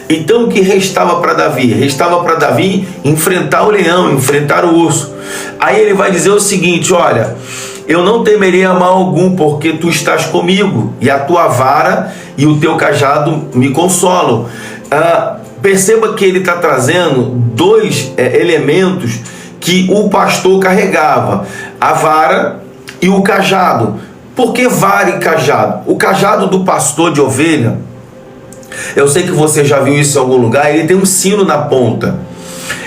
Então o que restava para Davi? Restava para Davi enfrentar o leão, enfrentar o urso. Aí ele vai dizer o seguinte: olha, eu não temerei a mal algum, porque tu estás comigo, e a tua vara e o teu cajado me consolam. Perceba que ele está trazendo dois elementos que o pastor carregava: a vara e o cajado. Por que vara e cajado? O cajado do pastor de ovelha, eu sei que você já viu isso em algum lugar, ele tem um sino na ponta.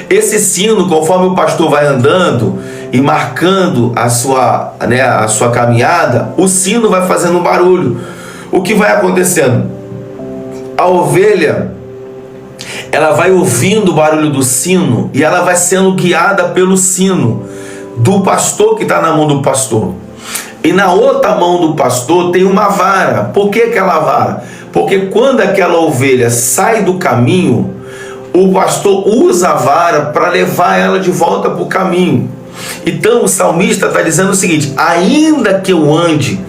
Esse sino, conforme o pastor vai andando e marcando a sua caminhada, o sino vai fazendo um barulho. O que vai acontecendo? A ovelha, ela vai ouvindo o barulho do sino e ela vai sendo guiada pelo sino do pastor, que está na mão do pastor. E na outra mão do pastor tem uma vara. Por que aquela vara? Porque quando aquela ovelha sai do caminho, o pastor usa a vara para levar ela de volta para o caminho. Então o salmista está dizendo o seguinte: ainda que eu ande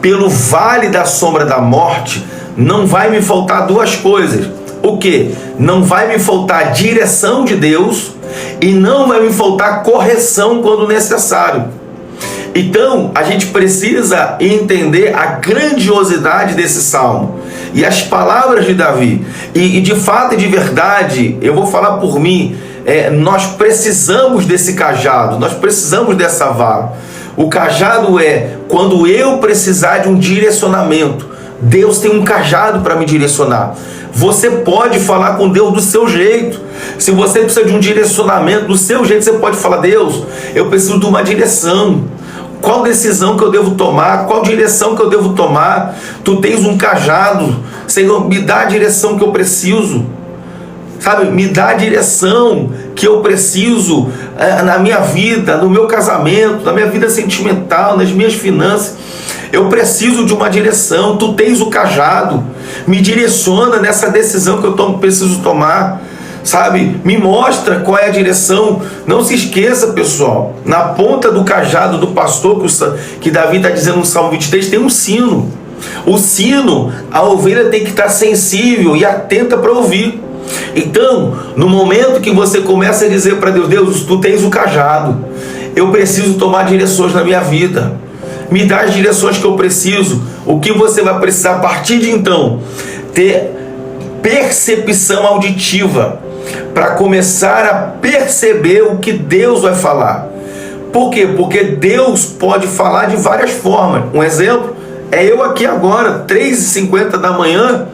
pelo vale da sombra da morte, não vai me faltar duas coisas. O que? Não vai me faltar a direção de Deus e não vai me faltar correção quando necessário. Então, a gente precisa entender a grandiosidade desse salmo e as palavras de Davi. E de fato e de verdade, eu vou falar por mim, nós precisamos desse cajado, nós precisamos dessa vara. O cajado é quando eu precisar de um direcionamento. Deus tem um cajado para me direcionar. Você pode falar com Deus do seu jeito. Se você precisa de um direcionamento do seu jeito, você pode falar: Deus, eu preciso de uma direção. Qual decisão que eu devo tomar? Qual direção que eu devo tomar? Tu tens um cajado. Senhor, me dá a direção que eu preciso. Sabe, me dá a direção que eu preciso na minha vida, no meu casamento, na minha vida sentimental, nas minhas finanças. Eu preciso de uma direção. Tu tens o cajado. Me direciona nessa decisão que eu preciso tomar. Sabe, me mostra qual é a direção. Não se esqueça, pessoal, na ponta do cajado do pastor, que Davi está dizendo no Salmo 23, tem um sino. O sino, a ovelha tem que estar sensível e atenta para ouvir. Então, no momento que você começa a dizer para Deus: Deus, tu tens o cajado, eu preciso tomar direções na minha vida, me dá as direções que eu preciso. O que você vai precisar a partir de então? Ter percepção auditiva, para começar a perceber o que Deus vai falar. Por quê? Porque Deus pode falar de várias formas. Um exemplo é eu aqui agora, 3h50 da manhã,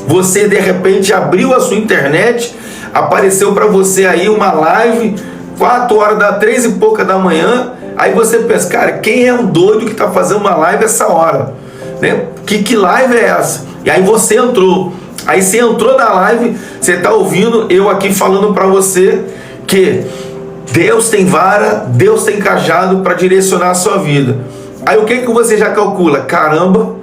você de repente abriu a sua internet, apareceu para você aí uma live, 3 e pouca da manhã, aí você pensa: cara, quem é um doido que está fazendo uma live essa hora? Né? Que live é essa? E aí você entrou. Aí você entrou na live, você está ouvindo eu aqui falando para você que Deus tem vara, Deus tem cajado para direcionar a sua vida. Aí o que você já calcula? Caramba,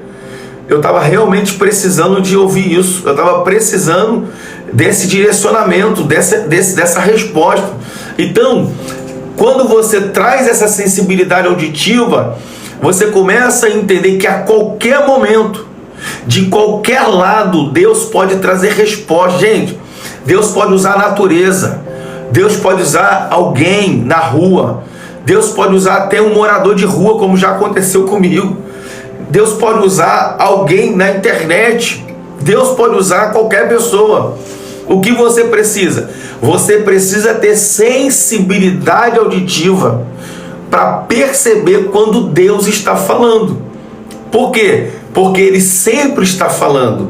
eu estava realmente precisando de ouvir isso. Eu estava precisando desse direcionamento, dessa resposta. Então, quando você traz essa sensibilidade auditiva, você começa a entender que a qualquer momento, de qualquer lado, Deus pode trazer resposta. Gente, Deus pode usar a natureza, Deus pode usar alguém na rua, Deus pode usar até um morador de rua, como já aconteceu comigo. Deus pode usar alguém na internet, Deus pode usar qualquer pessoa. O que você precisa? Você precisa ter sensibilidade auditiva para perceber quando Deus está falando. Por quê? Porque Ele sempre está falando,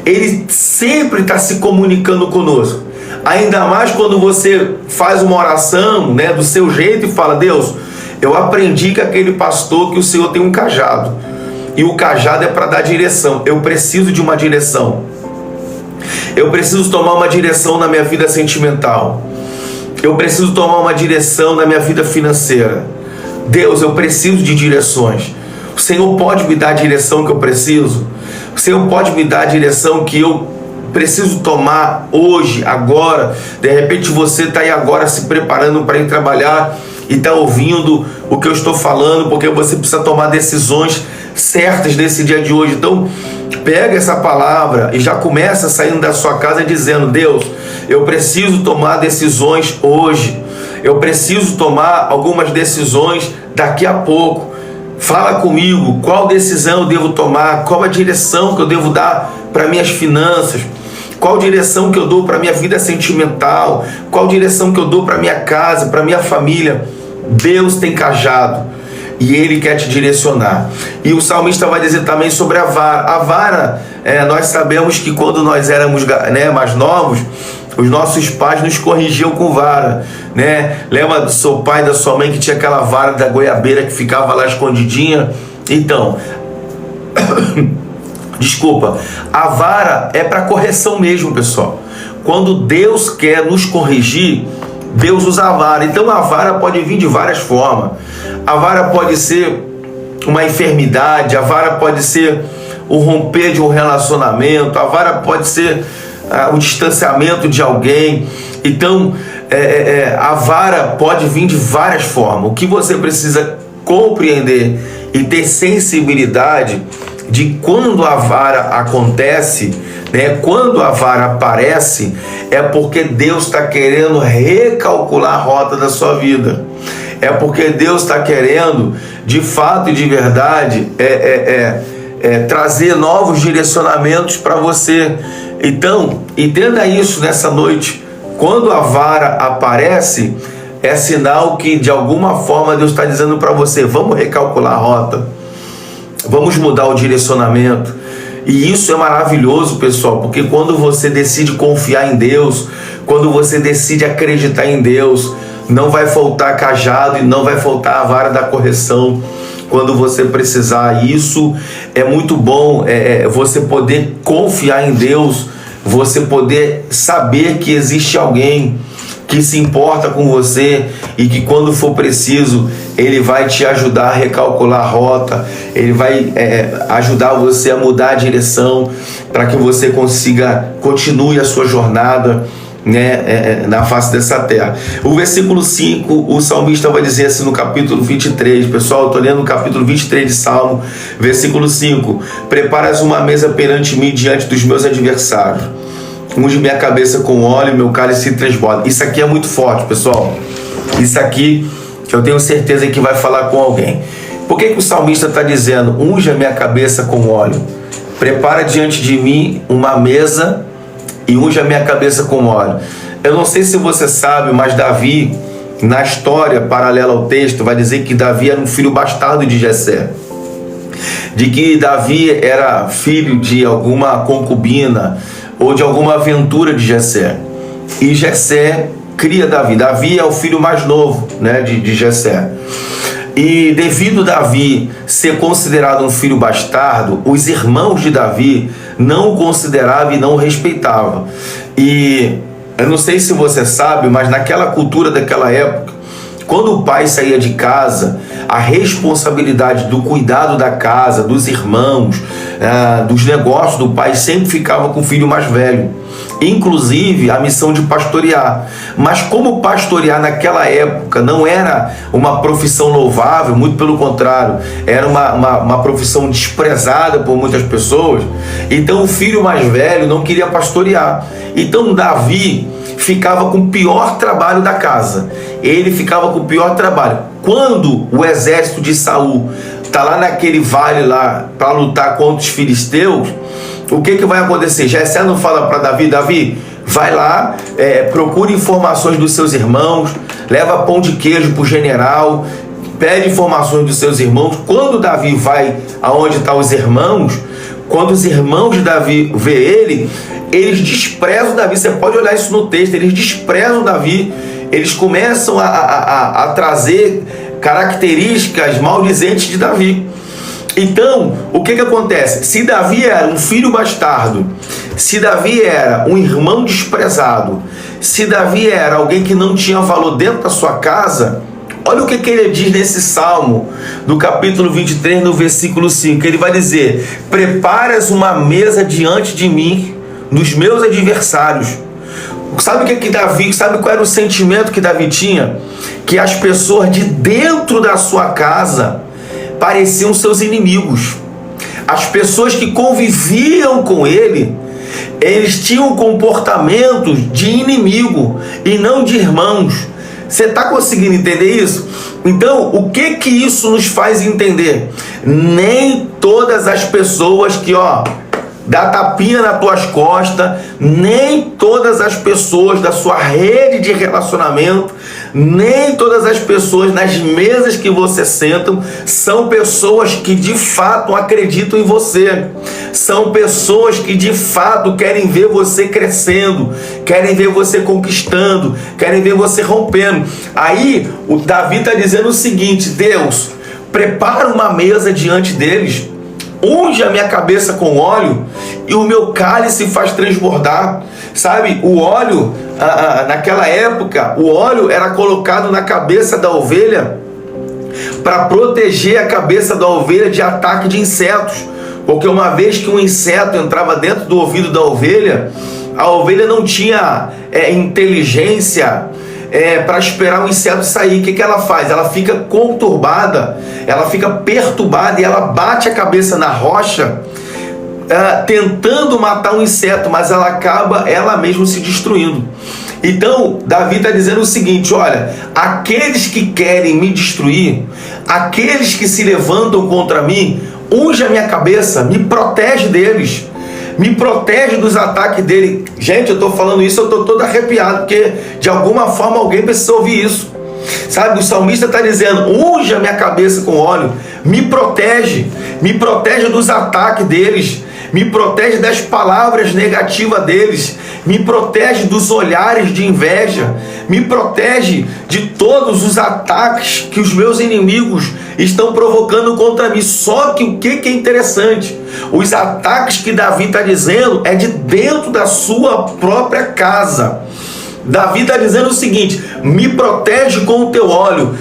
Ele sempre está se comunicando conosco. Ainda mais quando você faz uma oração, né, do seu jeito e fala: Deus, eu aprendi com aquele pastor que o Senhor tem um cajado, e o cajado é para dar direção. Eu preciso de uma direção. Eu preciso tomar uma direção na minha vida sentimental. Eu preciso tomar uma direção na minha vida financeira. Deus, eu preciso de direções. O Senhor pode me dar a direção que eu preciso? O Senhor pode me dar a direção que eu preciso tomar hoje, agora? De repente você está aí agora se preparando para ir trabalhar e está ouvindo o que eu estou falando, porque você precisa tomar decisões certas nesse dia de hoje. Então, Pega essa palavra e já começa saindo da sua casa dizendo: Deus, eu preciso tomar decisões hoje. Eu preciso tomar algumas decisões daqui a pouco. Fala comigo, qual decisão eu devo tomar? Qual a direção que eu devo dar para minhas finanças? Qual direção que eu dou para minha vida sentimental? Qual direção que eu dou para minha casa, para minha família? Deus tem cajado e Ele quer te direcionar. E o salmista vai dizer também sobre a vara. A vara, nós sabemos que quando nós éramos mais novos, os nossos pais nos corrigiam com vara, né? Lembra do seu pai, da sua mãe, que tinha aquela vara da goiabeira que ficava lá escondidinha? Então, desculpa, a vara é para correção mesmo, pessoal. Quando Deus quer nos corrigir, Deus usa a vara. Então a vara pode vir de várias formas. A vara pode ser uma enfermidade, a vara pode ser o romper de um relacionamento, a vara pode ser o distanciamento de alguém. Então a vara pode vir de várias formas. O que você precisa compreender e ter sensibilidade de quando a vara acontece, né? Quando a vara aparece, é porque Deus está querendo recalcular a rota da sua vida. É porque Deus está querendo, de fato e de verdade, trazer novos direcionamentos para você. Então, entenda isso nessa noite. Quando a vara aparece, é sinal que de alguma forma Deus está dizendo para você: vamos recalcular a rota, vamos mudar o direcionamento. E isso é maravilhoso, pessoal, porque quando você decide confiar em Deus, quando você decide acreditar em Deus, não vai faltar cajado e não vai faltar a vara da correção quando você precisar. Isso é muito bom, você poder confiar em Deus, você poder saber que existe alguém que se importa com você e que quando for preciso Ele vai te ajudar a recalcular a rota, Ele vai ajudar você a mudar a direção para que você continue a sua jornada, né, na face dessa terra. O versículo 5, o salmista vai dizer assim no capítulo 23, pessoal, eu estou lendo o capítulo 23 de Salmo, versículo 5: preparas uma mesa perante mim diante dos meus adversários, unge minha cabeça com óleo, meu cálice transborda. Isso aqui é muito forte, pessoal. Isso aqui eu tenho certeza que vai falar com alguém. Por que o salmista está dizendo: unge a minha cabeça com óleo, prepara diante de mim uma mesa e unge a minha cabeça com óleo? Eu não sei se você sabe, mas Davi, na história paralela ao texto, vai dizer que Davi era um filho bastardo de Jessé, de que Davi era filho de alguma concubina ou de alguma aventura de Jessé. E Jessé cria Davi. Davi é o filho mais novo, né, de Jessé. E devido Davi ser considerado um filho bastardo, os irmãos de Davi não o consideravam e não o respeitavam. E eu não sei se você sabe, mas naquela cultura daquela época, quando o pai saía de casa, a responsabilidade do cuidado da casa, dos irmãos, dos negócios do pai sempre ficava com o filho mais velho. Inclusive a missão de pastorear. Mas como pastorear naquela época não era uma profissão louvável, muito pelo contrário, era uma profissão desprezada por muitas pessoas, então o filho mais velho não queria pastorear. Então Davi ficava com o pior trabalho da casa. Ele ficava com o pior trabalho. Quando o exército de Saul está lá naquele vale lá para lutar contra os filisteus, o que vai acontecer? Jessé não fala para Davi: Davi, vai lá, procura informações dos seus irmãos, leva pão de queijo para o general, pede informações dos seus irmãos. Quando Davi vai aonde estão os irmãos, quando os irmãos de Davi vê ele, eles desprezam Davi. Você pode olhar isso no texto, eles desprezam Davi, eles começam a trazer características maldizentes de Davi. Então, o que acontece? Se Davi era um filho bastardo, se Davi era um irmão desprezado, se Davi era alguém que não tinha valor dentro da sua casa, olha o que ele diz nesse Salmo, do capítulo 23, no versículo 5. Ele vai dizer: preparas uma mesa diante de mim, nos meus adversários. Sabe o que Davi, sabe qual era o sentimento que Davi tinha? Que as pessoas de dentro da sua casa pareciam seus inimigos. As pessoas que conviviam com ele, eles tinham comportamentos de inimigo e não de irmãos. Você está conseguindo entender isso? Então, o que isso nos faz entender? Nem todas as pessoas que, dá tapinha nas tuas costas, nem todas as pessoas da sua rede de relacionamento, nem todas as pessoas nas mesas que você senta são pessoas que de fato acreditam em você. São pessoas que de fato querem ver você crescendo, querem ver você conquistando, querem ver você rompendo. Aí o Davi está dizendo o seguinte: Deus, prepara uma mesa diante deles, unge a minha cabeça com óleo e o meu cálice faz transbordar. Sabe, o óleo, naquela época, o óleo era colocado na cabeça da ovelha para proteger a cabeça da ovelha de ataque de insetos. Porque uma vez que um inseto entrava dentro do ouvido da ovelha, a ovelha não tinha inteligência para esperar o inseto sair. O que ela faz? Ela fica conturbada, ela fica perturbada e ela bate a cabeça na rocha, tentando matar um inseto, mas ela acaba ela mesma se destruindo. Então Davi está dizendo o seguinte: olha, aqueles que querem me destruir, aqueles que se levantam contra mim, unge a minha cabeça, me protege deles, me protege dos ataques dele. Gente, eu estou falando isso, eu estou todo arrepiado, porque de alguma forma alguém precisa ouvir isso. Sabe, o salmista está dizendo: unge a minha cabeça com óleo, me protege dos ataques deles, me protege das palavras negativas deles, me protege dos olhares de inveja, me protege de todos os ataques que os meus inimigos estão provocando contra mim. Só que o que é interessante? Os ataques que Davi está dizendo é de dentro da sua própria casa. Davi está dizendo o seguinte: me protege com o teu óleo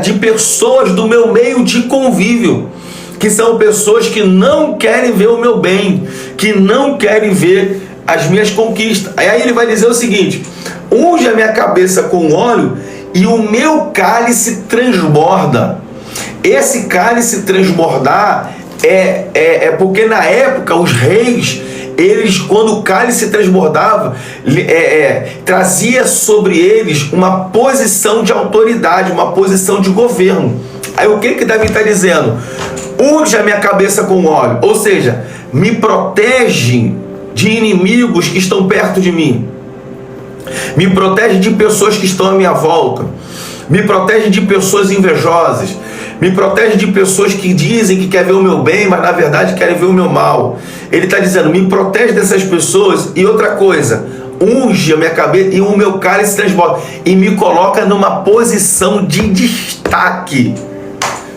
de pessoas do meu meio de convívio, que são pessoas que não querem ver o meu bem, que não querem ver as minhas conquistas. Aí ele vai dizer o seguinte: unge a minha cabeça com óleo e o meu cálice transborda. Esse cálice transbordar é porque na época os reis, eles, quando o cálice transbordava, trazia sobre eles uma posição de autoridade, uma posição de governo. Aí o que Davi está dizendo? Unge a minha cabeça com óleo, ou seja, me protege de inimigos que estão perto de mim, me protege de pessoas que estão à minha volta, me protege de pessoas invejosas, me protege de pessoas que dizem que querem ver o meu bem, mas na verdade querem ver o meu mal. Ele está dizendo: me protege dessas pessoas. E outra coisa, unge a minha cabeça e o meu cálice transborda, e me coloca numa posição de destaque.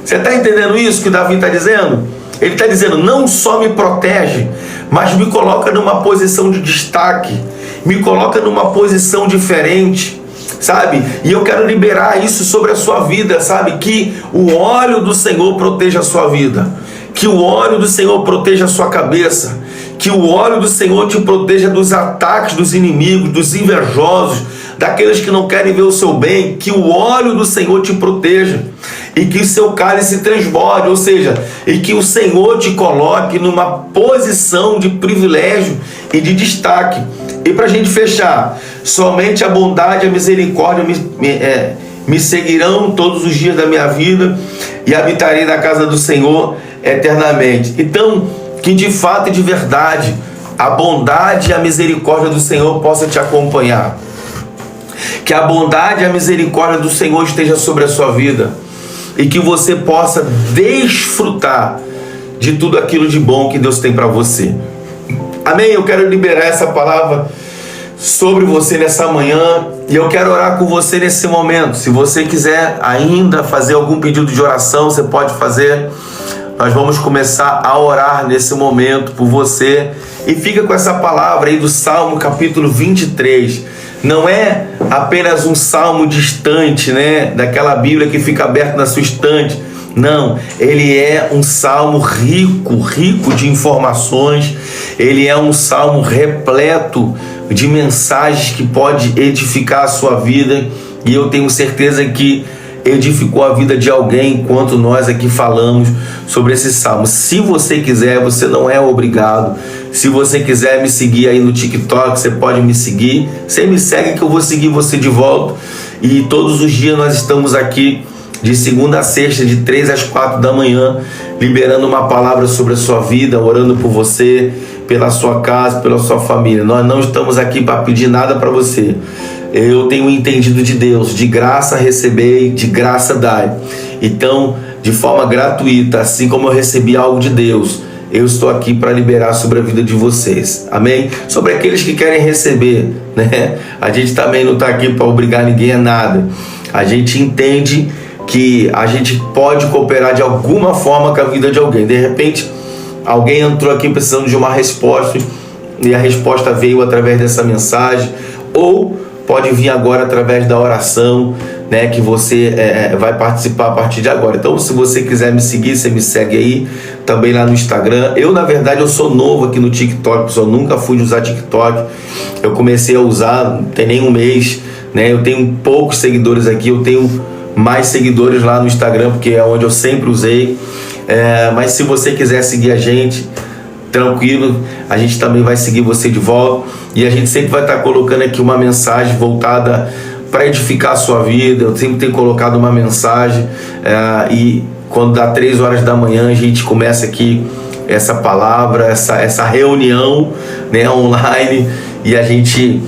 Você está entendendo isso que o Davi está dizendo? Ele está dizendo: não só me protege, mas me coloca numa posição de destaque, me coloca numa posição diferente, sabe? E eu quero liberar isso sobre a sua vida, sabe? Que o óleo do Senhor proteja a sua vida, que o óleo do Senhor proteja a sua cabeça, que o óleo do Senhor te proteja dos ataques dos inimigos, dos invejosos, daqueles que não querem ver o seu bem. Que o óleo do Senhor te proteja e que o seu cálice transborde, ou seja, e que o Senhor te coloque numa posição de privilégio e de destaque. E para a gente fechar, somente a bondade e a misericórdia me seguirão todos os dias da minha vida e habitarei na casa do Senhor eternamente. Então, que de fato e de verdade a bondade e a misericórdia do Senhor possa te acompanhar. Que a bondade e a misericórdia do Senhor esteja sobre a sua vida e que você possa desfrutar de tudo aquilo de bom que Deus tem para você. Amém? Eu quero liberar essa palavra sobre você nessa manhã e eu quero orar com você nesse momento. Se você quiser ainda fazer algum pedido de oração, você pode fazer. Nós vamos começar a orar nesse momento por você. E fica com essa palavra aí do Salmo capítulo 23. Não é apenas um salmo distante, né? Daquela Bíblia que fica aberta na sua estante. Não, ele é um salmo rico de informações. Ele é um salmo repleto de mensagens que pode edificar a sua vida. E eu tenho certeza que edificou a vida de alguém enquanto nós aqui falamos sobre esse salmo. Se você quiser, você não é obrigado. Se você quiser me seguir aí no TikTok, você pode me seguir. Você me segue que eu vou seguir você de volta. E todos os dias nós estamos aqui de segunda a sexta, de 3 às 4 da manhã, liberando uma palavra sobre a sua vida, orando por você, pela sua casa, pela sua família. Nós não estamos aqui para pedir nada para você. Eu tenho entendido de Deus, de graça receber, de graça dar. Então, de forma gratuita, assim como eu recebi algo de Deus, eu estou aqui para liberar sobre a vida de vocês, amém? Sobre aqueles que querem receber, né? A gente também não está aqui para obrigar ninguém a nada. A gente entende que a gente pode cooperar de alguma forma com a vida de alguém. De repente, alguém entrou aqui precisando de uma resposta e a resposta veio através dessa mensagem, ou pode vir agora através da oração, né, que você vai participar a partir de agora. Então, se você quiser me seguir, você me segue aí, também lá no Instagram. Eu, na verdade, eu sou novo aqui no TikTok, pessoal, nunca fui de usar TikTok. Eu comecei a usar, não tem nem um mês, né? Eu tenho poucos seguidores aqui, eu tenho mais seguidores lá no Instagram, porque é onde eu sempre usei. Mas se você quiser seguir a gente, tranquilo, a gente também vai seguir você de volta, e a gente sempre vai estar colocando aqui uma mensagem voltada para edificar a sua vida. Eu sempre tenho colocado uma mensagem, e quando dá 3 horas da manhã a gente começa aqui essa palavra, essa reunião, né, online, e a gente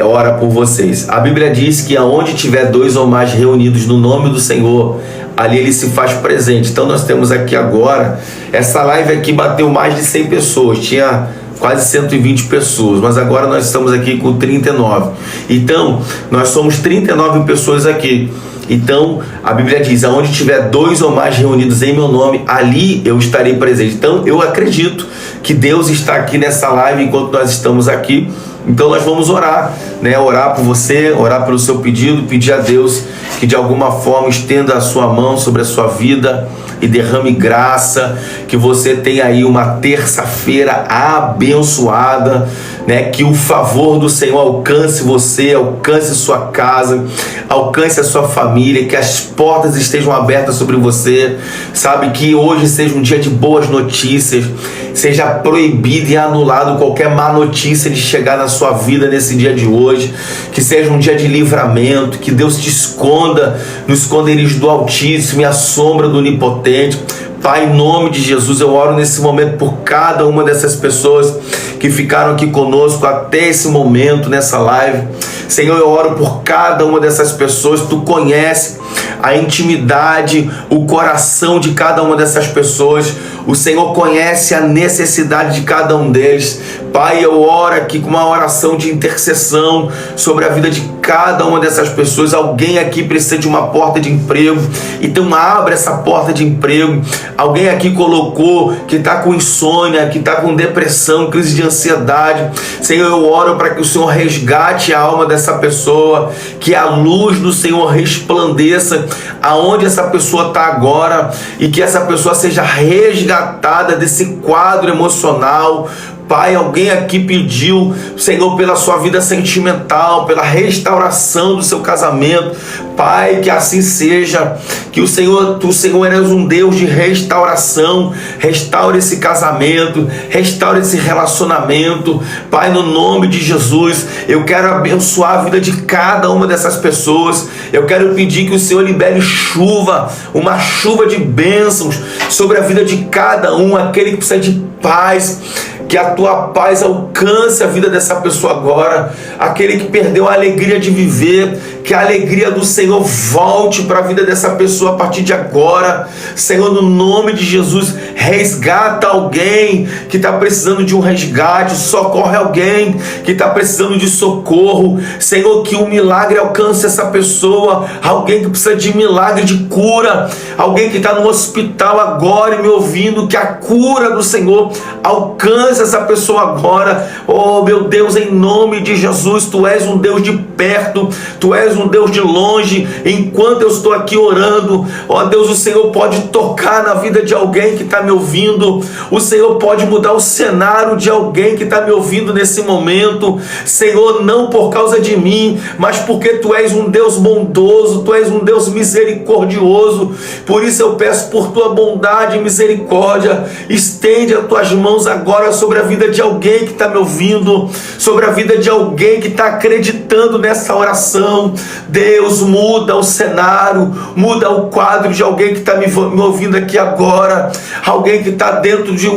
ora por vocês. A Bíblia diz que aonde tiver 2 ou mais reunidos no nome do Senhor, ali ele se faz presente. Então nós temos aqui agora, essa live aqui bateu mais de 100 pessoas, tinha quase 120 pessoas, mas agora nós estamos aqui com 39. Então, nós somos 39 pessoas aqui. Então, a Bíblia diz, aonde tiver 2 ou mais reunidos em meu nome, ali eu estarei presente. Então, eu acredito que Deus está aqui nessa live enquanto nós estamos aqui. Então nós vamos orar, né? Orar por você, orar pelo seu pedido, pedir a Deus que de alguma forma estenda a sua mão sobre a sua vida e derrame graça, que você tenha aí uma terça-feira abençoada, né? Que o favor do Senhor alcance você, alcance sua casa, alcance a sua família, que as portas estejam abertas sobre você, sabe? Que hoje seja um dia de boas notícias, seja proibido e anulado qualquer má notícia de chegar na sua vida nesse dia de hoje, que seja um dia de livramento, que Deus te esconda no esconderijo do Altíssimo e a sombra do Onipotente. Pai, em nome de Jesus, eu oro nesse momento por cada uma dessas pessoas que ficaram aqui conosco até esse momento, nessa live. Senhor, eu oro por cada uma dessas pessoas. Tu conhece a intimidade, o coração de cada uma dessas pessoas. O Senhor conhece a necessidade de cada um deles. Pai, eu oro aqui com uma oração de intercessão sobre a vida de cada uma dessas pessoas. Alguém aqui precisa de uma porta de emprego, então abre essa porta de emprego. Alguém aqui colocou que está com insônia, que está com depressão, crise de ansiedade. Senhor, eu oro para que o Senhor resgate a alma dessa pessoa, que a luz do Senhor resplandeça aonde essa pessoa está agora, e que essa pessoa seja resgatada desse quadro emocional. Pai, alguém aqui pediu, Senhor, pela sua vida sentimental, pela restauração do seu casamento. Pai, que assim seja, que o Senhor és um Deus de restauração. Restaure esse casamento, restaure esse relacionamento. Pai, no nome de Jesus, eu quero abençoar a vida de cada uma dessas pessoas. Eu quero pedir que o Senhor libere chuva, uma chuva de bênçãos sobre a vida de cada um, aquele que precisa de paz. Que a tua paz alcance a vida dessa pessoa agora. Aquele que perdeu a alegria de viver, que a alegria do Senhor volte para a vida dessa pessoa a partir de agora. Senhor, no nome de Jesus, resgata alguém que está precisando de um resgate, socorre alguém que está precisando de socorro. Senhor, que um milagre alcance essa pessoa, alguém que precisa de milagre de cura, alguém que está no hospital agora e me ouvindo, que a cura do Senhor alcance essa pessoa agora. Oh meu Deus, em nome de Jesus, tu és um Deus de perto, tu és um Deus de longe. Enquanto eu estou aqui orando, ó Deus, o Senhor pode tocar na vida de alguém que está me me ouvindo. O Senhor pode mudar o cenário de alguém que está me ouvindo nesse momento. Senhor, não por causa de mim, mas porque Tu és um Deus bondoso, Tu és um Deus misericordioso. Por isso eu peço por Tua bondade e misericórdia, estende as Tuas mãos agora sobre a vida de alguém que está me ouvindo, sobre a vida de alguém que está acreditando nessa oração. Deus, muda o cenário, muda o quadro de alguém que está me ouvindo aqui agora, alguém que está dentro de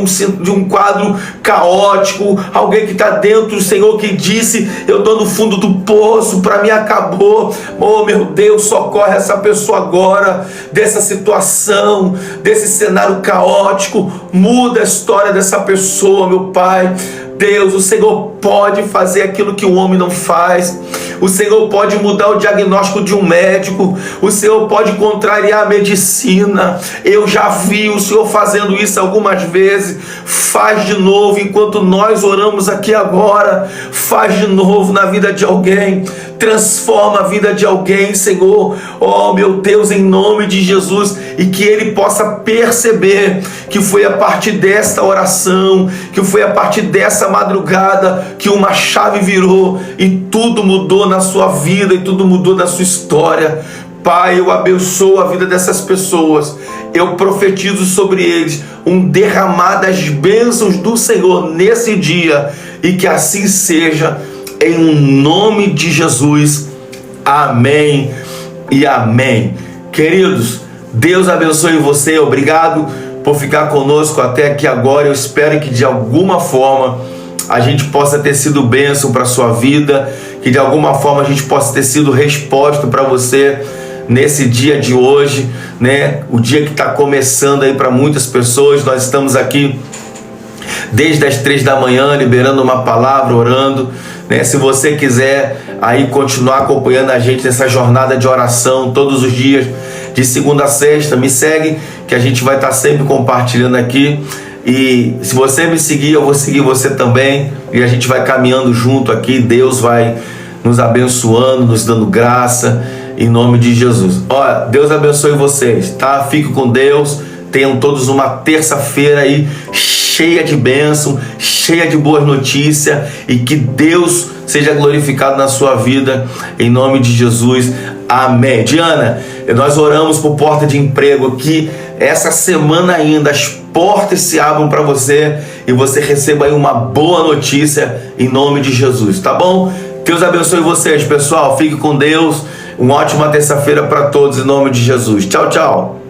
um quadro caótico, alguém que está dentro, Senhor, que disse: eu estou no fundo do poço, para mim acabou. Oh meu Deus, socorre essa pessoa agora dessa situação, desse cenário caótico, muda a história dessa pessoa, meu Pai. Deus, o Senhor pode fazer aquilo que o homem não faz. O Senhor pode mudar o diagnóstico de um médico. O Senhor pode contrariar a medicina. Eu já vi o Senhor fazendo isso algumas vezes. Faz de novo enquanto nós oramos aqui agora. Faz de novo na vida de alguém. Transforma a vida de alguém, Senhor. Oh meu Deus, em nome de Jesus. E que ele possa perceber que foi a partir desta oração, que foi a partir dessa madrugada que uma chave virou e tudo mudou na sua vida e tudo mudou na sua história. Pai, eu abençoo a vida dessas pessoas. Eu profetizo sobre eles um derramar das bênçãos do Senhor nesse dia, e que assim seja, em nome de Jesus. Amém e amém. Queridos, Deus abençoe você. Obrigado por ficar conosco até aqui agora. Eu espero que de alguma forma a gente possa ter sido bênção para a sua vida, que de alguma forma a gente possa ter sido resposta para você nesse dia de hoje, né? O dia que está começando aí para muitas pessoas. Nós estamos aqui desde as 3 da manhã liberando uma palavra, orando, né? Se você quiser aí continuar acompanhando a gente nessa jornada de oração todos os dias, de segunda a sexta, me segue, que a gente vai estar sempre compartilhando aqui. E se você me seguir, eu vou seguir você também, e a gente vai caminhando junto aqui. Deus vai nos abençoando, nos dando graça, em nome de Jesus. Olha, Deus abençoe vocês, tá? Fiquem com Deus. Tenham todos uma terça-feira aí cheia de bênção, cheia de boas notícias, e que Deus seja glorificado na sua vida, em nome de Jesus. Amém. Diana, nós oramos por porta de emprego, que essa semana ainda as portas se abram para você e você receba aí uma boa notícia, em nome de Jesus, tá bom? Deus abençoe vocês, pessoal. Fique com Deus. Uma ótima terça-feira para todos, em nome de Jesus. Tchau, tchau.